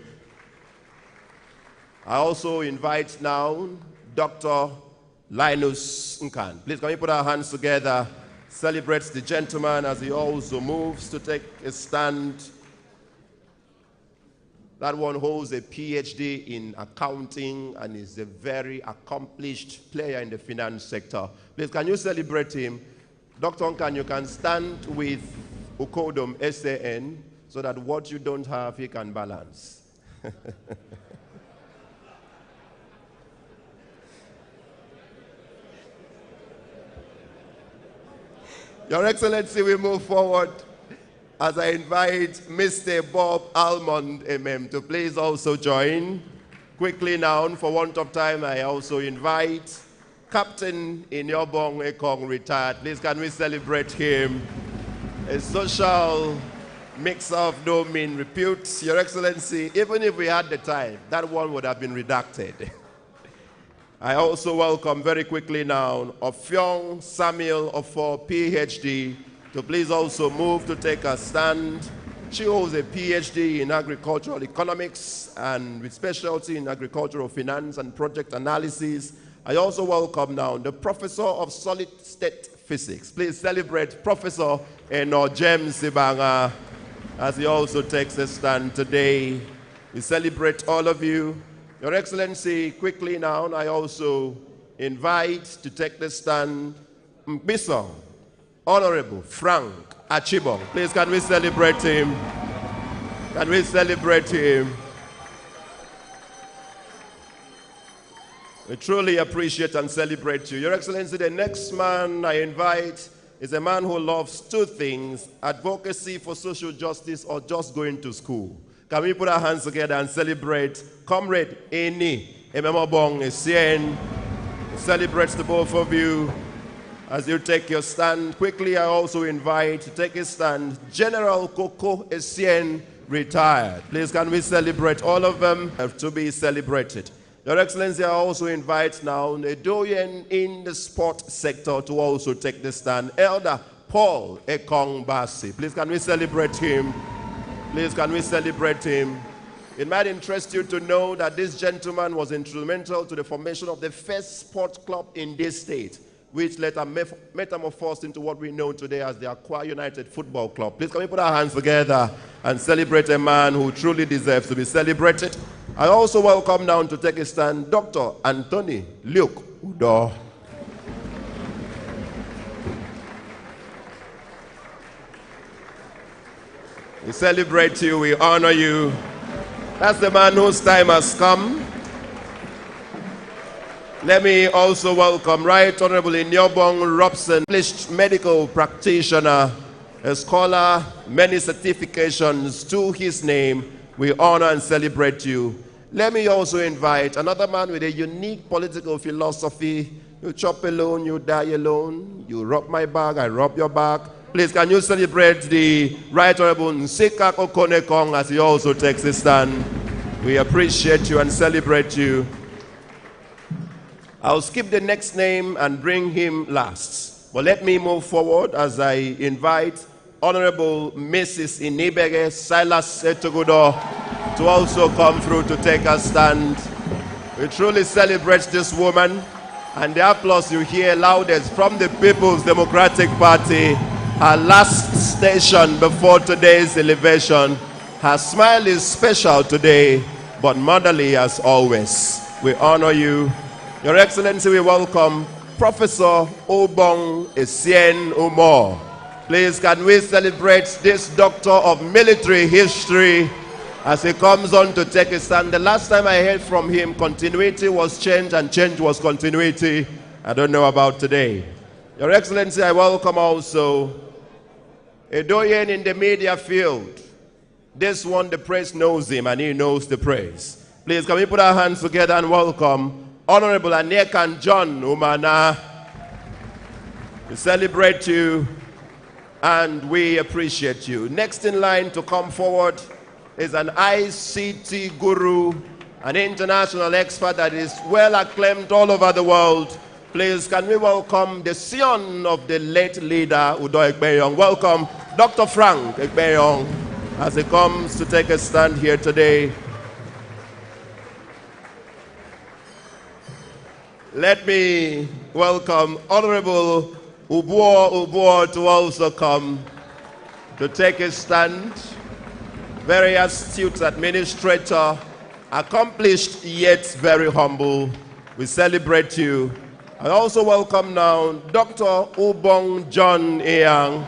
I also invite now Dr. Linus Nkan. Please, can we put our hands together? Celebrates the gentleman as he also moves to take a stand That one holds a PhD in accounting and is a very accomplished player in the finance sector. Please, can you celebrate him? Dr. Onkan, you can stand with Ukodom SAN so that what you don't have, he can balance. Your Excellency, we move forward as I invite Mr. Bob Almond, MM, to please also join. Quickly now, for want of time, I also invite Captain Inyobong Ekong, retired. Please, can we celebrate him? A social mix of no mean repute. Your Excellency, even if we had the time, that one would have been redacted. I also welcome very quickly now Ofyong Samuel Ofo, PhD, to please also move to take a stand. She holds a PhD in agricultural economics and with specialty in agricultural finance and project analysis. I also welcome now the Professor of Solid State Physics. Please celebrate Professor Eno James Sibanga as he also takes a stand today. We celebrate all of you. Your Excellency, quickly now, I also invite to take the stand Mbisong, Honourable Frank Achibong. Please, can we celebrate him? Can we celebrate him? We truly appreciate and celebrate you. Your Excellency, the next man I invite is a man who loves two things: advocacy for social justice or just going to school. Can we put our hands together and celebrate Comrade Eni Ememobong Essien? Celebrates the both of you as you take your stand. Quickly, I also invite to take a stand General Koko Essien, retired. Please, can we celebrate all of them? Have to be celebrated. Your Excellency, I also invite now a doyen in the sport sector to also take the stand, Elder Paul Ekong Basi. Please, can we celebrate him? Please, can we celebrate him? It might interest you to know that this gentleman was instrumental to the formation of the first sports club in this state, which later metamorphosed into what we know today as the Akwa United Football Club. Please, can we put our hands together and celebrate a man who truly deserves to be celebrated? I also welcome now to take a stand Dr. Anthony Luke Udo. We celebrate you, we honor you. That's the man whose time has come. Let me also welcome Right Honourable Inyobong Robson, accomplished medical practitioner, a scholar, many certifications to his name. We honor and celebrate you. Let me also invite another man with a unique political philosophy. You chop alone, you die alone. You rob my bag, I rob your bag. Please, can you celebrate the Right Honourable Nsikak Okonekong as he also takes his stand? We appreciate you and celebrate you. I'll skip the next name and bring him last. But let me move forward as I invite Honourable Mrs. Inibege Silas Etogudo to also come through to take a stand. We truly celebrate this woman, and the applause you hear loudest from the People's Democratic Party. Her last station before today's elevation. Her smile is special today, but motherly as always. We honor you. Your Excellency, we welcome Professor Obong Essien Umo. Please, can we celebrate this Doctor of Military History as he comes on to take a stand? The last time I heard from him, continuity was change and change was continuity. I don't know about today. Your Excellency, I welcome also a doyen in the media field. This one, the press knows him and he knows the praise. Please, can we put our hands together and welcome Honourable Anekan John Umana. We celebrate you and we appreciate you. Next in line to come forward is an ICT guru, an international expert that is well acclaimed all over the world. Please, can we welcome the son of the late leader, Udo Ekbeyong. Welcome, Dr. Frank Ekbeyong, as he comes to take a stand here today. Let me welcome Honourable Ubo to also come to take a stand. very astute administrator, accomplished yet very humble. We celebrate you. I also welcome now Dr. Ubong John Eyang.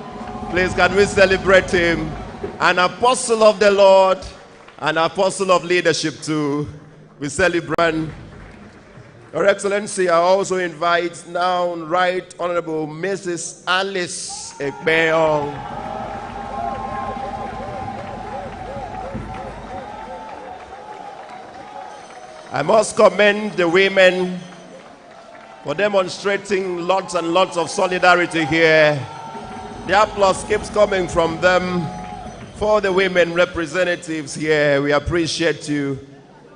Please can we celebrate him? An apostle of the Lord, an apostle of leadership too. We celebrate. Your Excellency, I also invite now Right Honourable Mrs. Alice Ekpeong. I must commend the women for demonstrating lots and lots of solidarity here. The applause keeps coming from them. For the women representatives here, we appreciate you.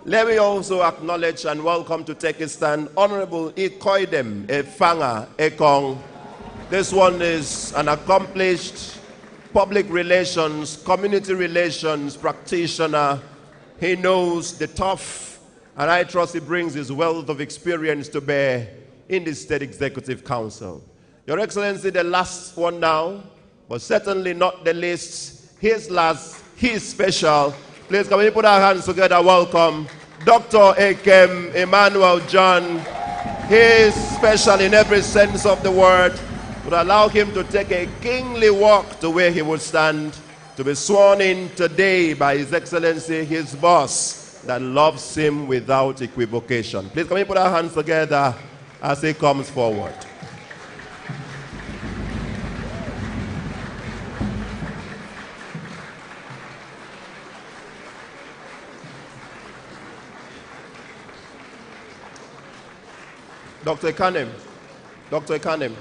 Let me also acknowledge and welcome to take a stand Honourable Ikoidem Efanga Ekong. This one is an accomplished public relations, community relations practitioner. He knows the tough, and I trust he brings his wealth of experience to bear in the State Executive Council. Your Excellency, the last one now, but certainly not the least, his last, his special. Please, can we put our hands together? Welcome Dr. Ekem Emmanuel John. He is special in every sense of the word. Would allow him to take a kingly walk to where he would stand, to be sworn in today by His Excellency, his boss, that loves him without equivocation. Please, can we put our hands together as he comes forward? Dr. Ekanem. Dr. Ekanem.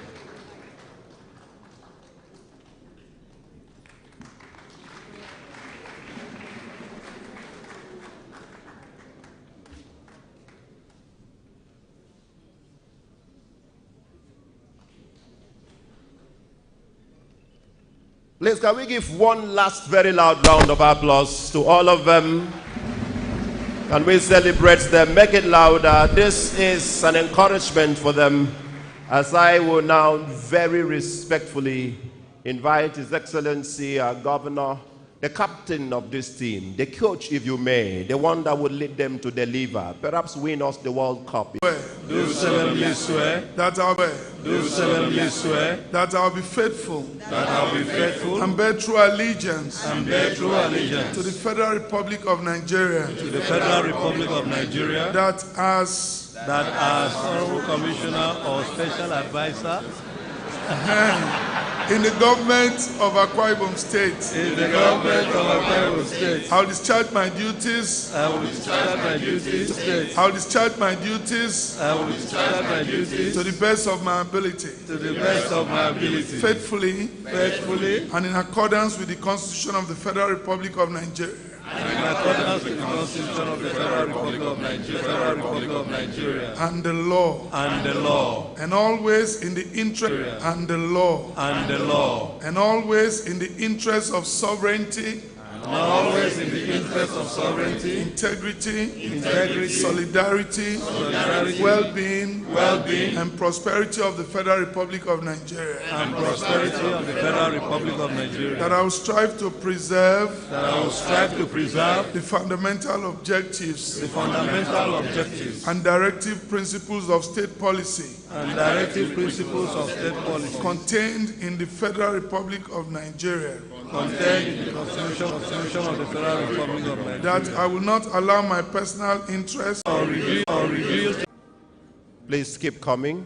Please, can we give one last very loud round of applause to all of them? Can we celebrate them? Make it louder. This is an encouragement for them, as I will now very respectfully invite His Excellency, our Governor, the captain of this team, the coach, if you may, the one that would lead them to deliver, perhaps win us the World Cup. Do solemnly swear that I'll be faithful and bear true allegiance to the Federal Republic of Nigeria, that as Honourable Commissioner or Special Advisor in the government of Akwa Ibom State, I'll discharge my duties. To the best of my ability. Faithfully. And in accordance with the Constitution of the Federal Republic of Nigeria. In accordance with the Constitution of the Federal Republic of Nigeria. And the law. And always in the interest. And the law. And always in the interest of sovereignty. Integrity, solidarity, well-being, and prosperity of the Federal Republic of Nigeria. That I will strive to preserve the fundamental objectives and directive principles of state policy contained in the Federal Republic of Nigeria. That I will not allow my personal interest or reveal. Please keep coming.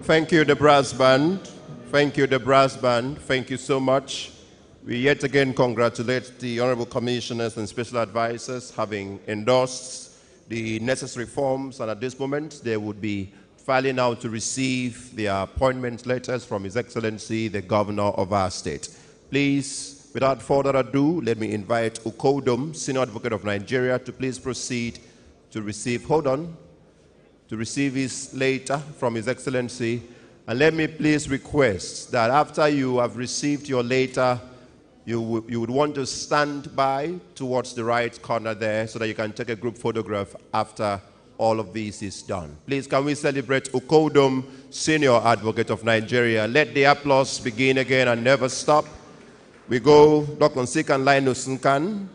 Thank you, the brass band. Thank you, the brass band. Thank you so much. We yet again congratulate the Honourable Commissioners and Special Advisors having endorsed the necessary forms, and at this moment they would be filing out to receive their appointment letters from His Excellency, the Governor of our state. Please, without further ado, let me invite Ukodum, Senior Advocate of Nigeria, to please proceed to receive, to receive his letter from His Excellency. And let me please request that after you have received your letter, you would want to stand by towards the right corner there so that you can take a group photograph after all of this is done. Please, can we celebrate Ukodum, Senior Advocate of Nigeria? Let the applause begin again and never stop. We go Dr. Nsikan Linus Nkan,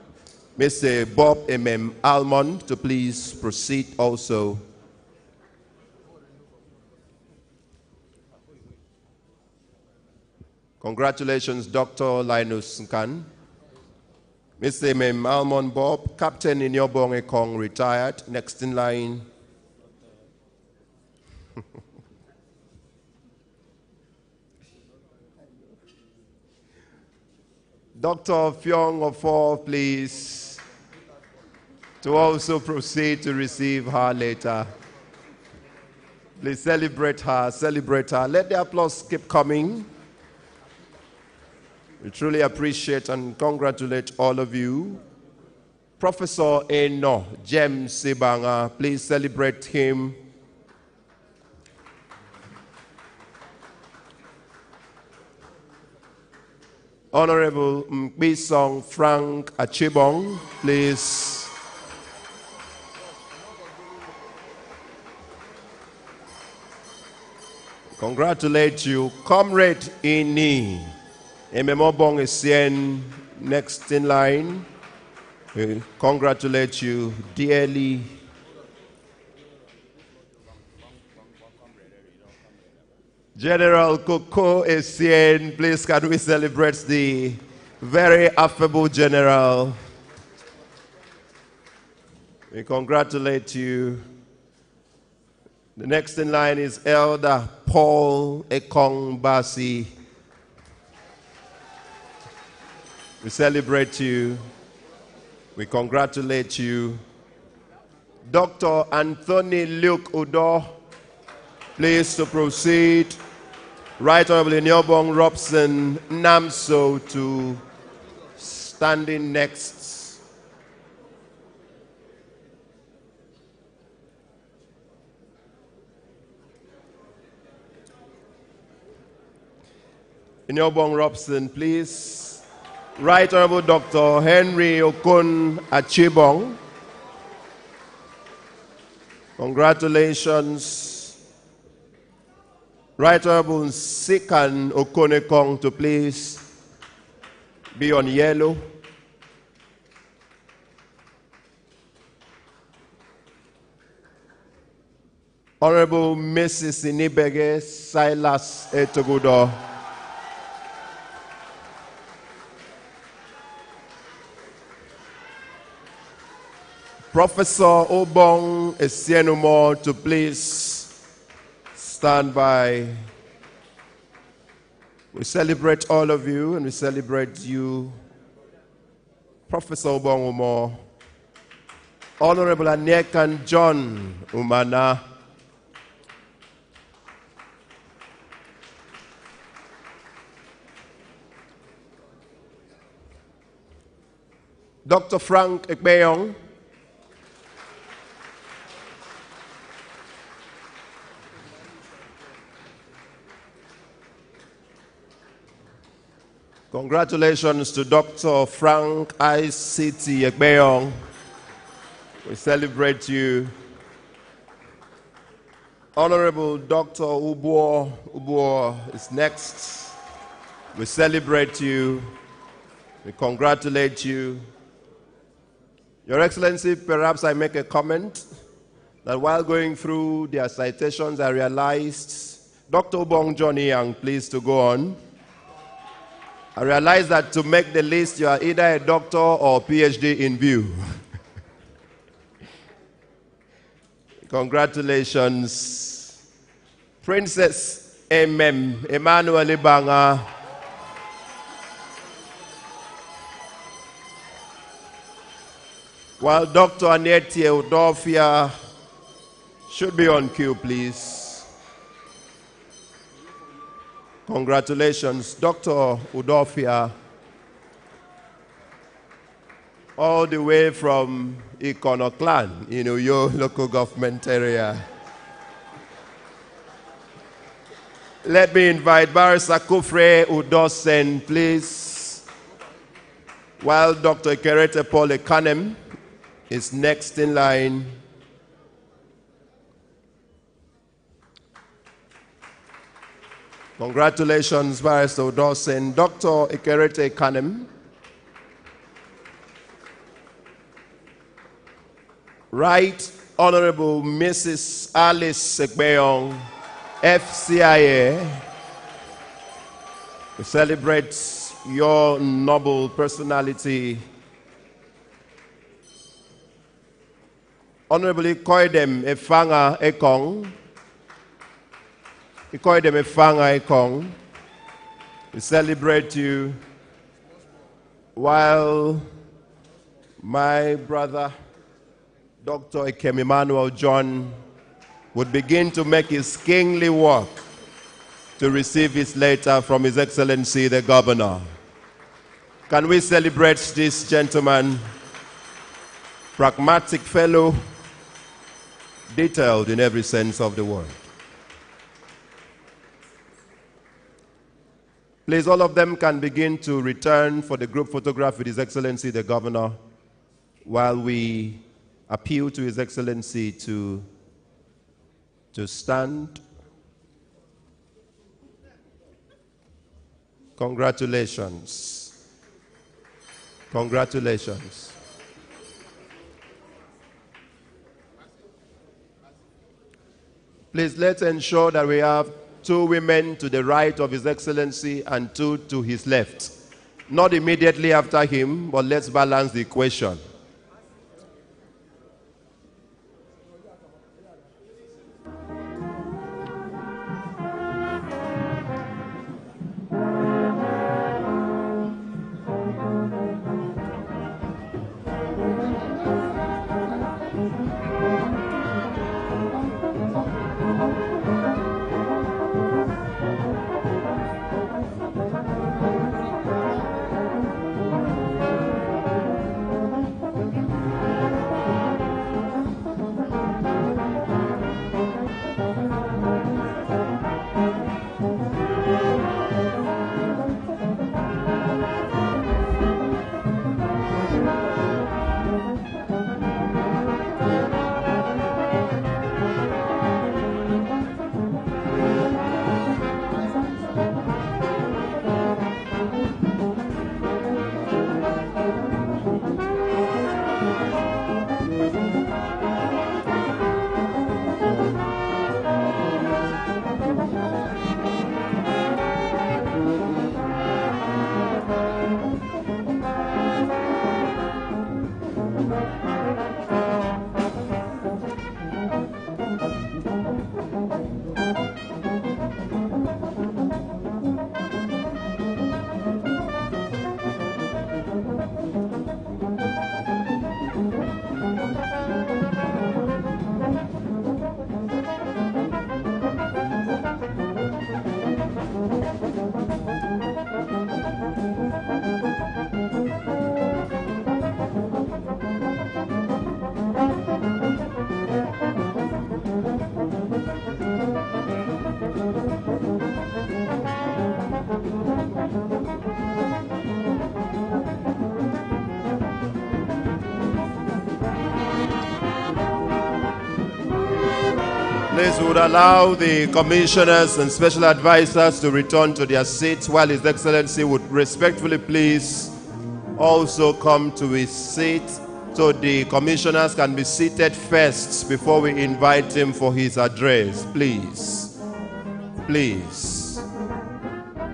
Mr. Bob M.M. Almond to please proceed also. Congratulations, Dr. Linus Nkan. Mr. M.M. Almond Bob, Captain in Yobong Ekong, retired. Next in line. Dr. Fyong Ofor, please, to also proceed to receive her letter. Please celebrate her, celebrate her. Let the applause keep coming. We truly appreciate and congratulate all of you. Professor Eno, James Sibanga, please celebrate him. Honourable Mbisong Frank Achibong, please. Congratulate you. Comrade Ini. Ememobong Essien, next in line. We congratulate you dearly. General Koko Essien, please can we celebrate the very affable General. We congratulate you. The next in line is Elder Paul Ekong Basi. We celebrate you. We congratulate you. Dr. Anthony Luke Udo, please to proceed. Right Honourable Nyobong Robson Namso to standing next. Nyobong Robson, please. Right Honourable Dr. Henry Okun Achibong. Congratulations. Right Honourable Nsikan Okonekong to please be on yellow. Honourable Mrs. Inibege Silas Etogudo. Professor Obong Esienumo to please stand by. We celebrate all of you and we celebrate you. Professor Obong Umo. Honourable Aniekan John Umana. Dr. Frank Ekbeyong. Congratulations to Dr. Frank ICT Ekbeyong. We celebrate you. Honourable Dr. Ubo is next. We celebrate you. We congratulate you. Your Excellency, perhaps I make a comment that while going through their citations, I realized Dr. Ubong Johnny Young, please to go on. I realize that to make the list, you are either a doctor or PhD in view. Congratulations. Princess Emmanuel Ibanga, while Dr. Annette Udofia should be on cue, please. Congratulations, Dr. Udofia, all the way from Ikono Clan in Uyo local government area. Let me invite Barrister Kufre Udosen, please, while Dr. Kerete Paul Ekanem is next in line. Congratulations, Barrister Udosen. Dr. Ikerete Kanem. Right Honourable Mrs. Alice Sekbeong, FCIA. We celebrate your noble personality. Honorably Koidem Efanga Ekong. Ikoidem Efanga Ekong. We celebrate you while my brother, Dr. Ikem Emmanuel John, would begin to make his kingly walk to receive his letter from His Excellency the Governor. Can we celebrate this gentleman, pragmatic fellow, detailed in every sense of the word? Please, all of them can begin to return for the group photograph with His Excellency the Governor while we appeal to His Excellency to stand. Congratulations. Congratulations. Please, let's ensure that we have 2 women to the right of His Excellency and 2 to his left. Not immediately after him, but let's balance the equation. Please, would allow the commissioners and special advisors to return to their seats while His Excellency would respectfully please also come to his seat so the commissioners can be seated first before we invite him for his address. Please. Please.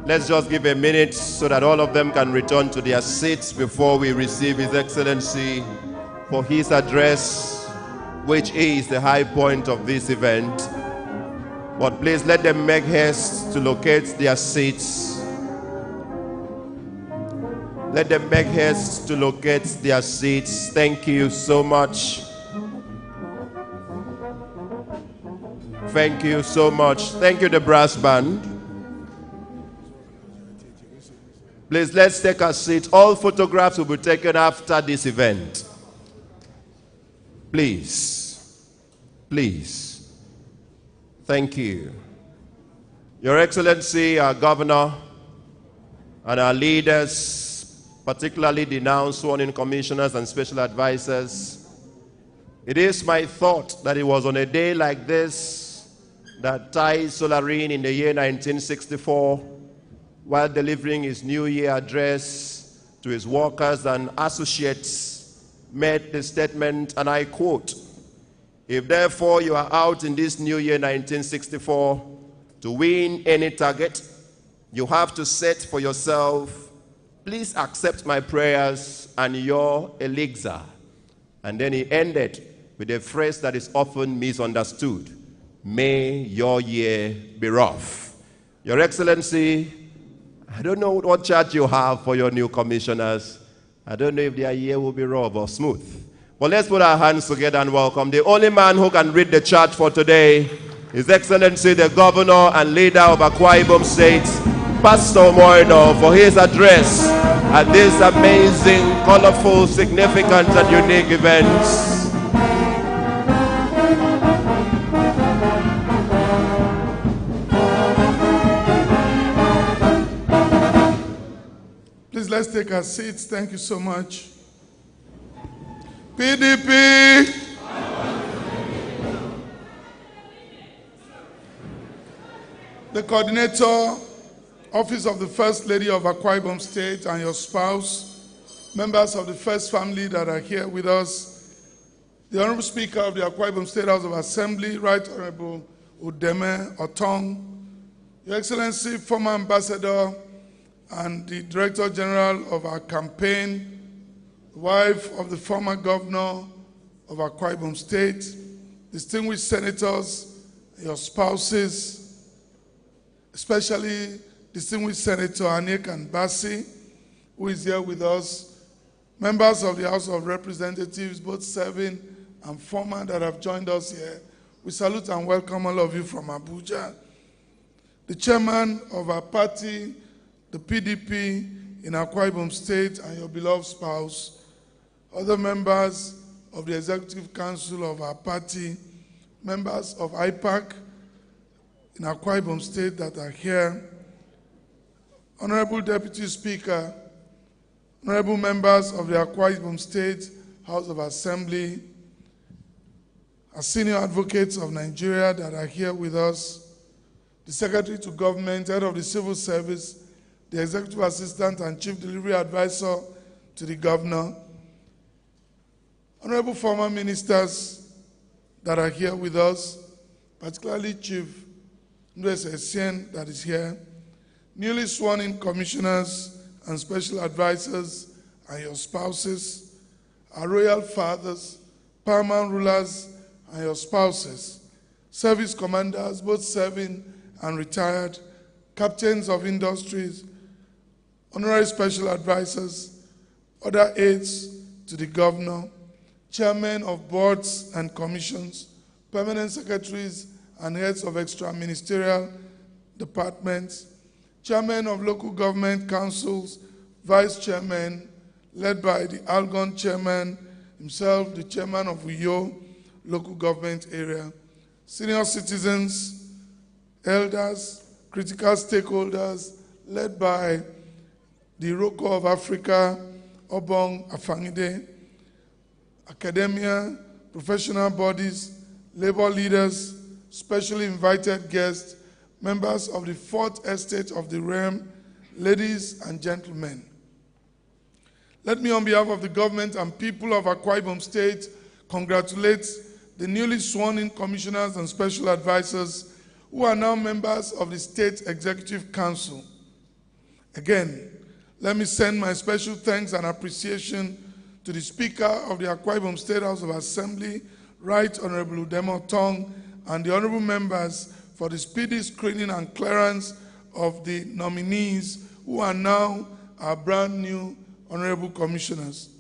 Let's just give a minute so that all of them can return to their seats before we receive His Excellency for his address, which is the high point of this event. But please let them make haste to locate their seats. Let them make haste to locate their seats. Thank you so much. Thank you so much. Thank you, the brass band. Please, let's take a seat. All photographs will be taken after this event. Please. Please. Thank you. Your Excellency, our Governor, and our leaders, particularly the now sworn-in commissioners and special advisors, it is my thought that it was on a day like this that Tai Solarin in the year 1964, while delivering his New Year address to his workers and associates, made the statement, and I quote, "If therefore you are out in this New Year 1964 to win any target, you have to set for yourself, please accept my prayers and your elixir." And then he ended with a phrase that is often misunderstood: "May your year be rough." Your Excellency, I don't know what charge you have for your new commissioners. I don't know if their year will be rough or smooth. But let's put our hands together and welcome the only man who can read the charge for today, His Excellency, the Governor and leader of Akwa Ibom State, Pastor Umo Eno, for his address at this amazing, colorful, significant, and unique event. Please, let's take our seats. Thank you so much. PDP. The Coordinator, Office of the First Lady of Akwa Ibom State, and your spouse, members of the First Family that are here with us, the Honourable Speaker of the Akwa Ibom State House of Assembly, Right Honourable Udeme Otong, Your Excellency, former Ambassador and the Director General of our campaign, wife of the former Governor of Akwa Ibom State, distinguished senators, your spouses, especially distinguished Senator Anek Bassi, who is here with us, members of the House of Representatives, both serving and former, that have joined us here. We salute and welcome all of you from Abuja. The chairman of our party, the PDP in Akwa Ibom State, and your beloved spouse, other members of the Executive Council of our party, members of IPAC in Akwa Ibom State that are here, Honorable Deputy Speaker, honorable members of the Akwa Ibom State House of Assembly, our senior advocates of Nigeria that are here with us, the Secretary to Government, Head of the Civil Service, the Executive Assistant and Chief Delivery Advisor to the Governor, honorable former ministers that are here with us, particularly Chief Ndwese Essien that is here, newly sworn-in commissioners and special advisors and your spouses, our royal fathers, paramount rulers and your spouses, service commanders, both serving and retired, captains of industries, honorary special advisors, other aides to the governor, chairmen of boards and commissions, permanent secretaries and heads of extra-ministerial departments, chairmen of local government councils, vice chairman, led by the Algon chairman himself, the chairman of Uyo local government area, senior citizens, elders, critical stakeholders, led by the Iroko of Africa, Obong Afangide, academia, professional bodies, labor leaders, specially invited guests, members of the Fourth Estate of the Realm, ladies and gentlemen. Let me, on behalf of the government and people of Akwa Ibom State, congratulate the newly sworn-in commissioners and special advisors who are now members of the State Executive Council. Again, let me send my special thanks and appreciation to the Speaker of the Akwa Ibom State House of Assembly, Right Honourable Udeme Otong, and the honourable members for the speedy screening and clearance of the nominees who are now our brand new Honourable Commissioners.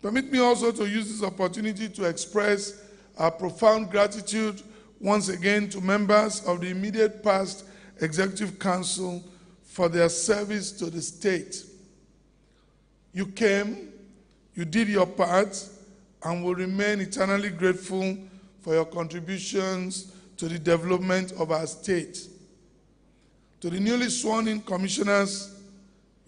Permit me also to use this opportunity to express our profound gratitude once again to members of the immediate past Executive Council for their service to the state. You came, you did your part, and will remain eternally grateful for your contributions to the development of our state. To the newly sworn-in commissioners,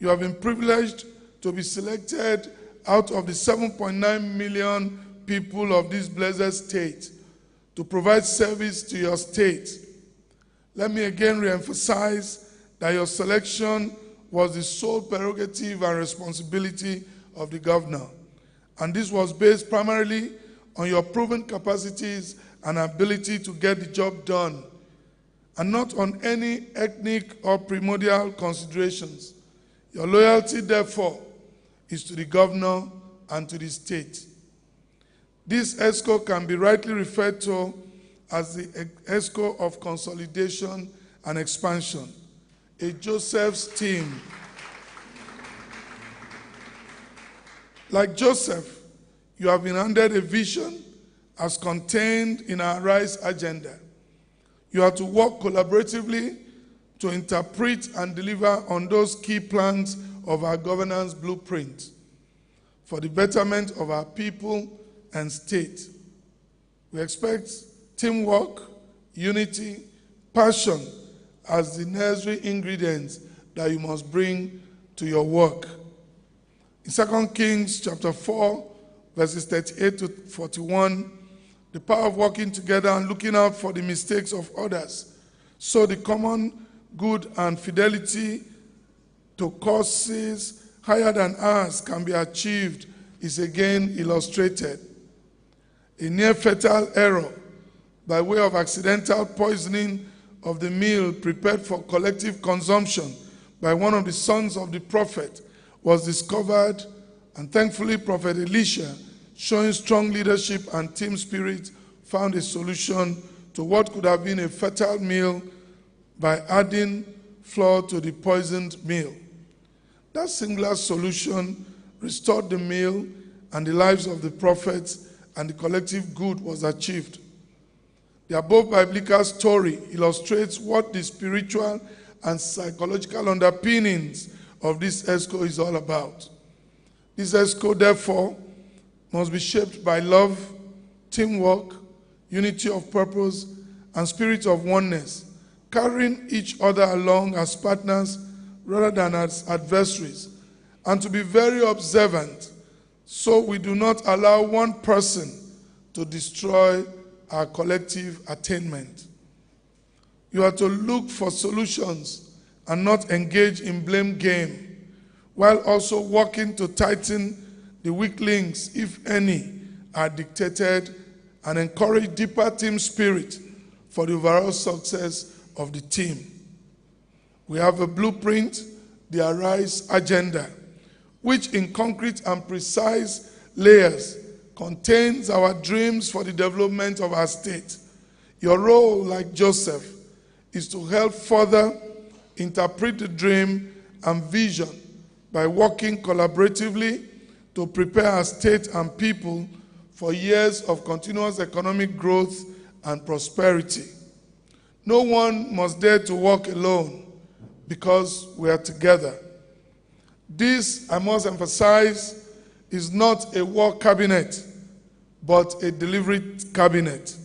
you have been privileged to be selected out of the 7.9 million people of this blessed state to provide service to your state. Let me again re-emphasize that your selection was the sole prerogative and responsibility of the governor, and this was based primarily on your proven capacities and ability to get the job done, and not on any ethnic or primordial considerations. Your loyalty, therefore, is to the governor and to the state. This ESCO can be rightly referred to as the ESCO of consolidation and expansion, a Joseph's team. Like Joseph, you have been handed a vision as contained in our RISE agenda. You are to work collaboratively to interpret and deliver on those key plans of our governance blueprint for the betterment of our people and state. We expect teamwork, unity, passion as the necessary ingredients that you must bring to your work. In 2 Kings chapter 4, verses 38 to 41, the power of working together and looking out for the mistakes of others, so the common good and fidelity to causes higher than ours can be achieved, is again illustrated. A near fatal error by way of accidental poisoning of the meal prepared for collective consumption by one of the sons of the prophet was discovered, and thankfully Prophet Elisha, showing strong leadership and team spirit, found a solution to what could have been a fatal meal by adding flour to the poisoned meal. That singular solution restored the meal and the lives of the prophets, and the collective good was achieved. The above biblical story illustrates what the spiritual and psychological underpinnings of this ESCO is all about. This ESCO, therefore, must be shaped by love, teamwork, unity of purpose, and spirit of oneness, carrying each other along as partners rather than as adversaries, and to be very observant so we do not allow one person to destroy our collective attainment. You are to look for solutions and not engage in blame game, while also working to tighten the weak links, if any, are dictated, and encourage deeper team spirit for the overall success of the team. We have a blueprint, the Arise agenda, which in concrete and precise layers contains our dreams for the development of our state. Your role, like Joseph, is to help further interpret the dream and vision by working collaboratively to prepare our state and people for years of continuous economic growth and prosperity. No one must dare to walk alone because we are together. This, I must emphasize, is not a war cabinet, but a delivery cabinet.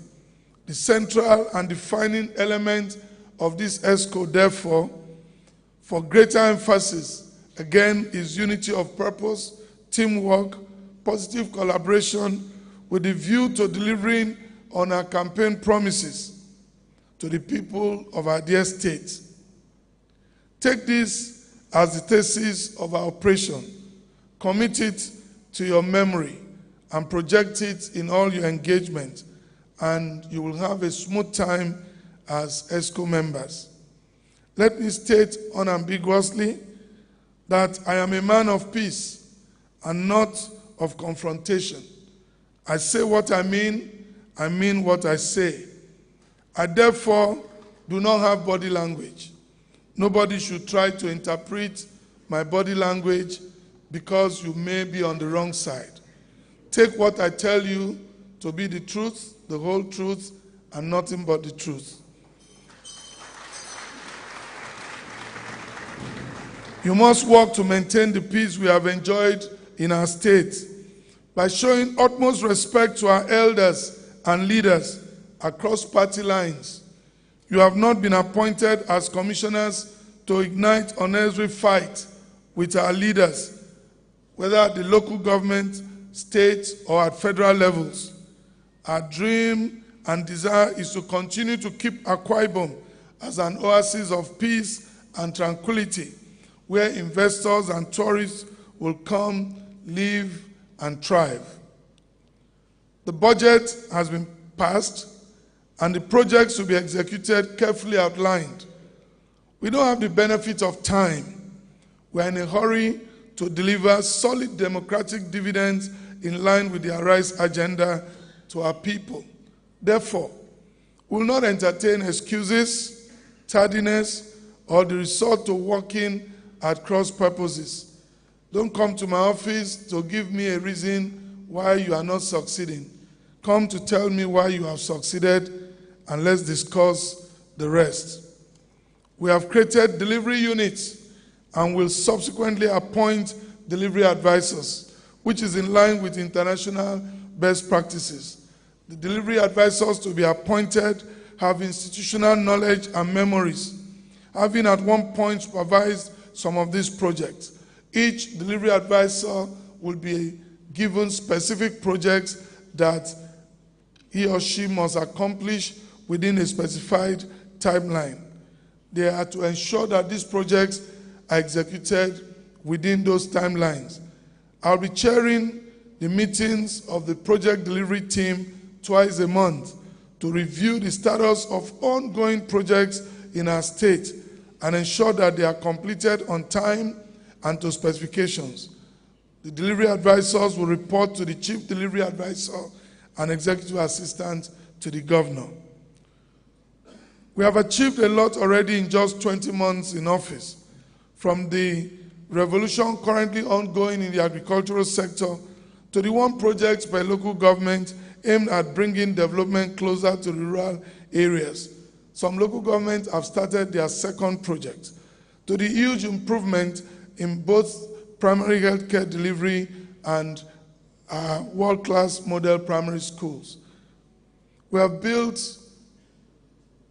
The central and defining element of this ESCO, therefore, for greater emphasis, again, is unity of purpose, teamwork, positive collaboration, with the view to delivering on our campaign promises to the people of our dear state. Take this as the thesis of our operation. Commit it to your memory and project it in all your engagement, and you will have a smooth time as ESCO members. Let me state unambiguously that I am a man of peace and not of confrontation. I say what I mean what I say. I therefore do not have body language. Nobody should try to interpret my body language because you may be on the wrong side. Take what I tell you to be the truth, the whole truth, and nothing but the truth. You must work to maintain the peace we have enjoyed in our state by showing utmost respect to our elders and leaders across party lines. You have not been appointed as commissioners to ignite unnecessary fight with our leaders, whether at the local government, state, or at federal levels. Our dream and desire is to continue to keep Akwa Ibom as an oasis of peace and tranquility, where investors and tourists will come, live, and thrive. The budget has been passed, and the projects to be executed carefully outlined. We don't have the benefit of time. We're in a hurry to deliver solid democratic dividends in line with the Arise agenda to our people. Therefore, we will not entertain excuses, tardiness, or the resort to working at cross purposes. Don't come to my office to give me a reason why you are not succeeding. Come to tell me why you have succeeded, and let's discuss the rest. We have created delivery units and will subsequently appoint delivery advisors, which is in line with international best practices. The delivery advisors to be appointed have institutional knowledge and memories, having at one point supervised some of these projects. Each delivery advisor will be given specific projects that he or she must accomplish within a specified timeline. They are to ensure that these projects are executed within those timelines. I'll be chairing the meetings of the project delivery team twice a month to review the status of ongoing projects in our state and ensure that they are completed on time and to specifications. The delivery advisors will report to the chief delivery advisor and executive assistant to the governor. We have achieved a lot already in just 20 months in office, from the revolution currently ongoing in the agricultural sector to the one project by local government aimed at bringing development closer to rural areas. Some local governments have started their second project, to the huge improvement in both primary health care delivery and world-class model primary schools. We have built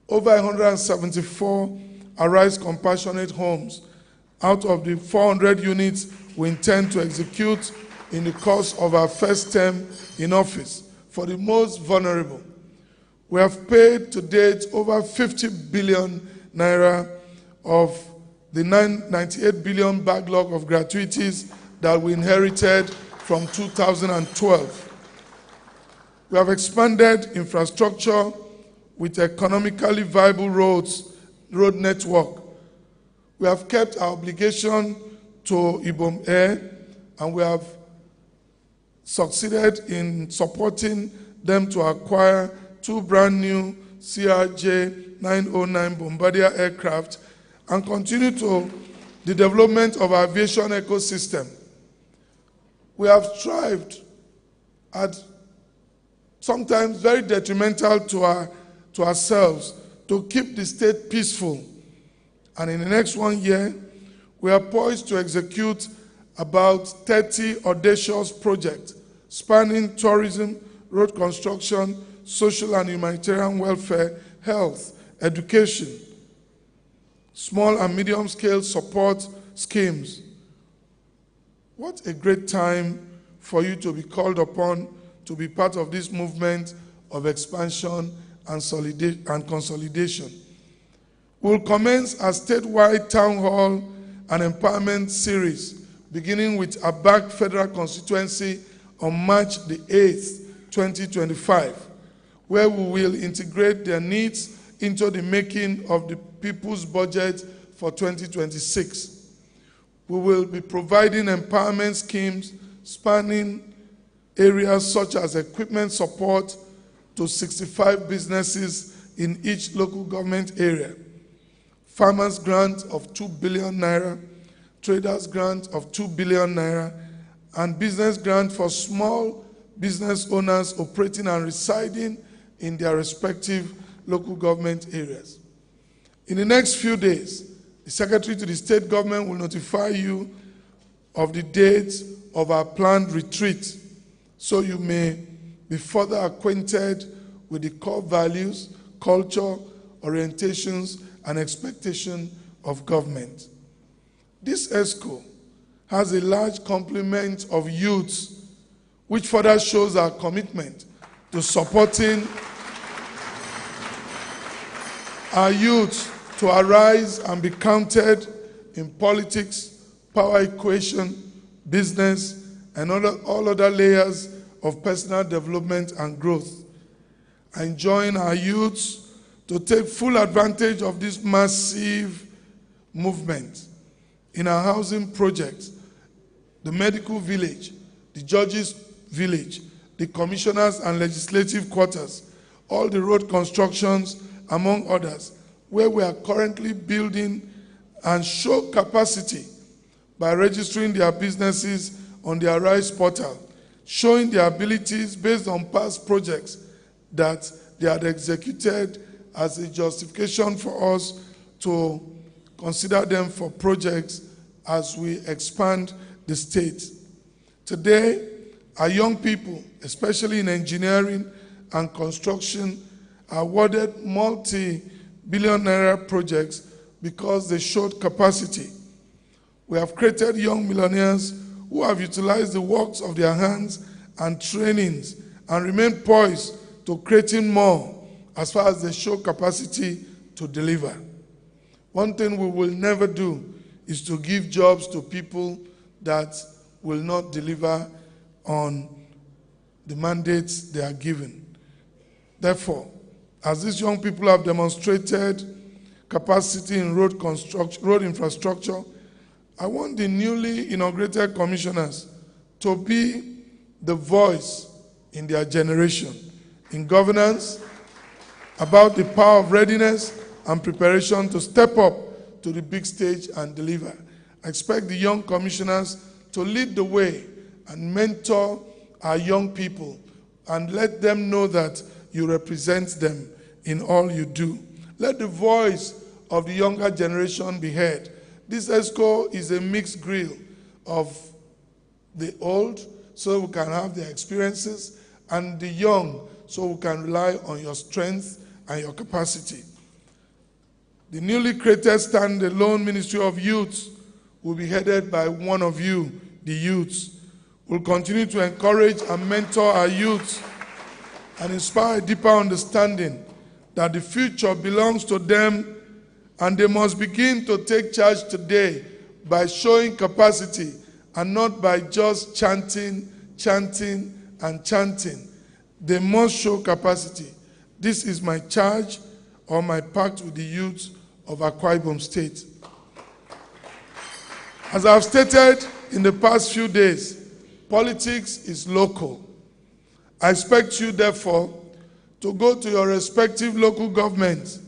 over 174 Arise Compassionate Homes out of the 400 units we intend to execute in the course of our first term in office for the most vulnerable. We have paid to date over 50 billion naira of the 98 billion backlog of gratuities that we inherited from 2012. We have expanded infrastructure with economically viable road network. We have kept our obligation to Ibom Air, and we have succeeded in supporting them to acquire 2 brand new CRJ-909 Bombardier aircraft and continue to the development of our aviation ecosystem. We have strived at sometimes very detrimental to ourselves to keep the state peaceful. And in the next 1 year, we are poised to execute about 30 audacious projects spanning tourism, road construction, social and humanitarian welfare, health, education, small and medium-scale support schemes. What a great time for you to be called upon to be part of this movement of expansion and consolidation. We'll commence a statewide town hall and empowerment series, beginning with Abak Federal Constituency on March the 8th, 2025, where we will integrate their needs into the making of the people's budget for 2026. We will be providing empowerment schemes spanning areas such as equipment support to 65 businesses in each local government area. Farmers grant of 2 billion naira, traders grant of 2 billion naira, and business grant for small business owners operating and residing in their respective local government areas. In the next few days, the Secretary to the State Government will notify you of the dates of our planned retreat, so you may be further acquainted with the core values, culture, orientations, and expectation of government. This ESCO has a large complement of youths, which further shows our commitment to supporting our youth to arise and be counted in politics, power equation, business, and all other layers of personal development and growth. I enjoin our youths to take full advantage of this massive movement in our housing projects, the medical village, the judges' village, the commissioners and legislative quarters, all the road constructions, among others, where we are currently building, and show capacity by registering their businesses on the Arise portal, showing their abilities based on past projects that they had executed as a justification for us to consider them for projects as we expand the state. Today, our young people, especially in engineering and construction, are awarded multi-billion naira projects because they showed capacity. We have created young millionaires who have utilized the works of their hands and trainings and remain poised to creating more as far as they show capacity to deliver. One thing we will never do is to give jobs to people that will not deliver on the mandates they are given. Therefore, as these young people have demonstrated capacity in road infrastructure, I want the newly inaugurated commissioners to be the voice in their generation, in governance, about the power of readiness and preparation to step up to the big stage and deliver. I expect the young commissioners to lead the way and mentor our young people and let them know that you represent them in all you do. Let the voice of the younger generation be heard. This ESCO is a mixed grill of the old, so we can have their experiences, and the young, so we can rely on your strength and your capacity. The newly created standalone Ministry of Youth will be headed by one of you, the youths. We'll continue to encourage and mentor our youth and inspire a deeper understanding that the future belongs to them, and they must begin to take charge today by showing capacity and not by just chanting, and chanting. They must show capacity. This is my charge or my pact with the youth of Akwa Ibom State. As I've stated in the past few days, politics is local. I expect you, therefore, to go to your respective local governments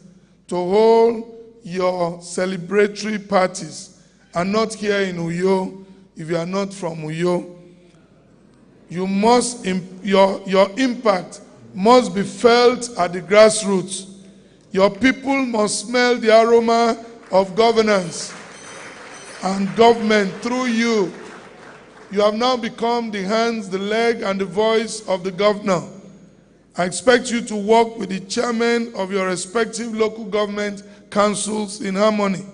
to hold your celebratory parties, and not here in Uyo if you are not from Uyo. You must, your impact must be felt at the grassroots. Your people must smell the aroma of governance and government through you. You have now become the hands, the leg, and the voice of the governor. I expect you to work with the chairman of your respective local government councils in harmony.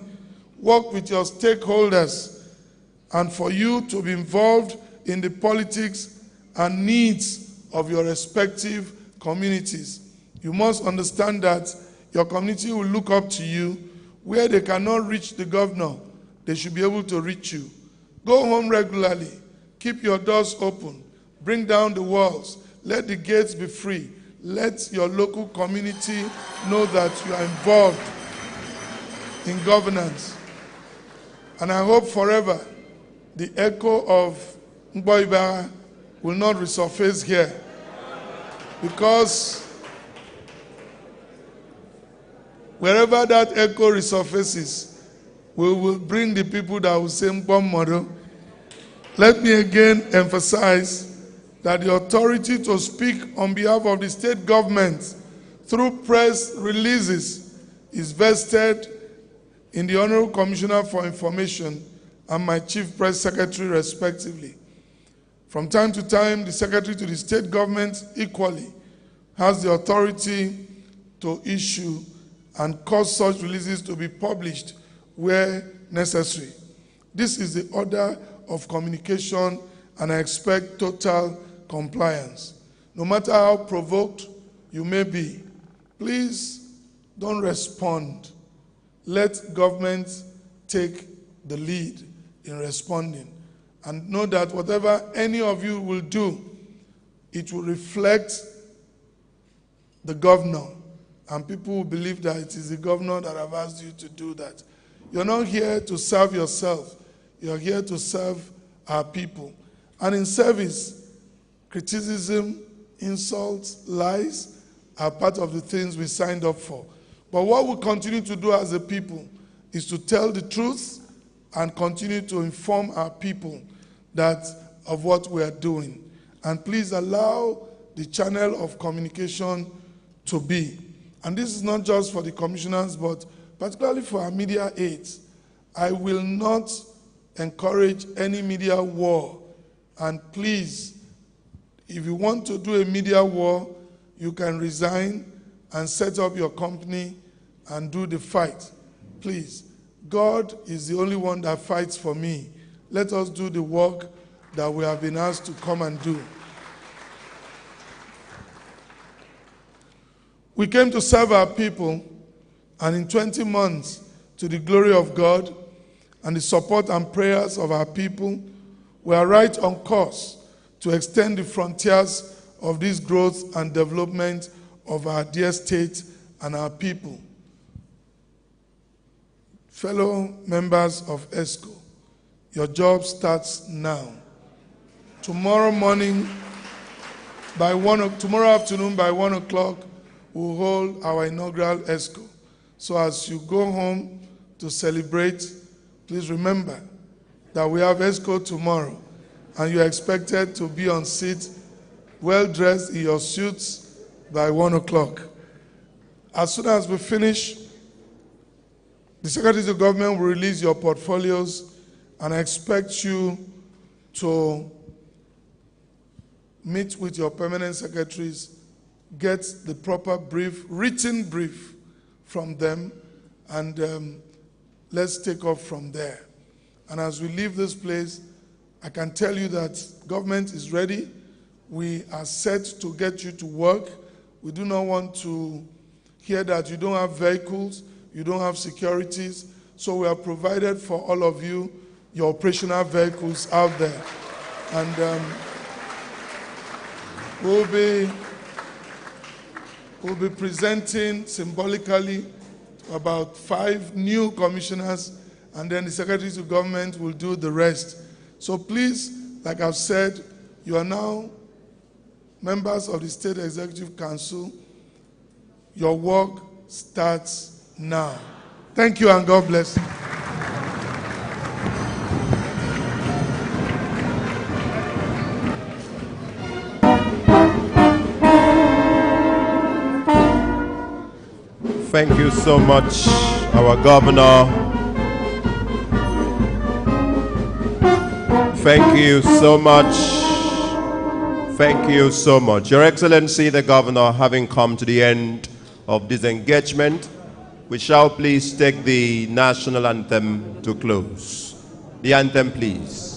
Work with your stakeholders, and for you to be involved in the politics and needs of your respective communities. You must understand that your community will look up to you. Where they cannot reach the governor, they should be able to reach you. Go home regularly. Keep your doors open. Bring down the walls. Let the gates be free. Let your local community know that you are involved in governance. And I hope forever the echo of Mboibara will not resurface here, because wherever that echo resurfaces, we will bring the people that will say Mbom model. Let me again emphasize that the authority to speak on behalf of the state government through press releases is vested in the Honourable Commissioner for Information and my Chief Press Secretary respectively. From time to time, the Secretary to the state government equally has the authority to issue and cause such releases to be published where necessary. This is the order of communication, and I expect total compliance. No matter how provoked you may be, please don't respond. Let government take the lead in responding. And know that whatever any of you will do, it will reflect the governor. And people will believe that it is the governor that have asked you to do that. You're not here to serve yourself. You're here to serve our people. And in service, criticism, insults, lies are part of the things we signed up for. But what we continue to do as a people is to tell the truth and continue to inform our people of what we are doing. And please allow the channel of communication to be. And this is not just for the commissioners, but particularly for our media aides. I will not encourage any media war. And please, if you want to do a media war, you can resign and set up your company and do the fight. Please, God is the only one that fights for me. Let us do the work that we have been asked to come and do. We came to serve our people, and in 20 months, to the glory of God and the support and prayers of our people, we are right on course to extend the frontiers of this growth and development of our dear state and our people. Fellow members of ESCO, your job starts now. Tomorrow morning, tomorrow afternoon by 1 o'clock, we'll hold our inaugural ESCO. So as you go home to celebrate, please remember that we have ESCO tomorrow, and you're expected to be on seat, well-dressed in your suits by 1 o'clock. As soon as we finish, the Secretary of Government will release your portfolios, and I expect you to meet with your permanent secretaries, get the proper brief, written brief from them, and let's take off from there. And as we leave this place, I can tell you that government is ready. We are set to get you to work. We do not want to hear that you don't have vehicles, you don't have securities, so we have provided for all of you your operational vehicles out there. And we'll be presenting symbolically about 5 new commissioners, and then the secretaries of government will do the rest. So please, like I've said, you are now members of the State Executive Council. Your work starts now. Thank you, and God bless you. Thank you so much, our governor. Thank you so much. Thank you so much. Your Excellency, the governor, having come to the end of this engagement, we shall please take the national anthem to close. The anthem, please.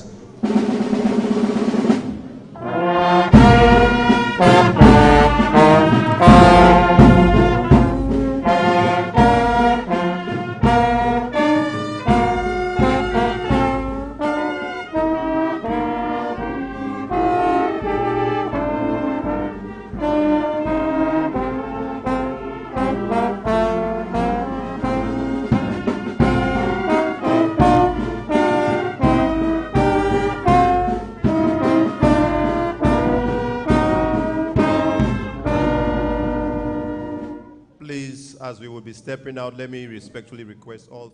as we will be stepping out, let me respectfully request all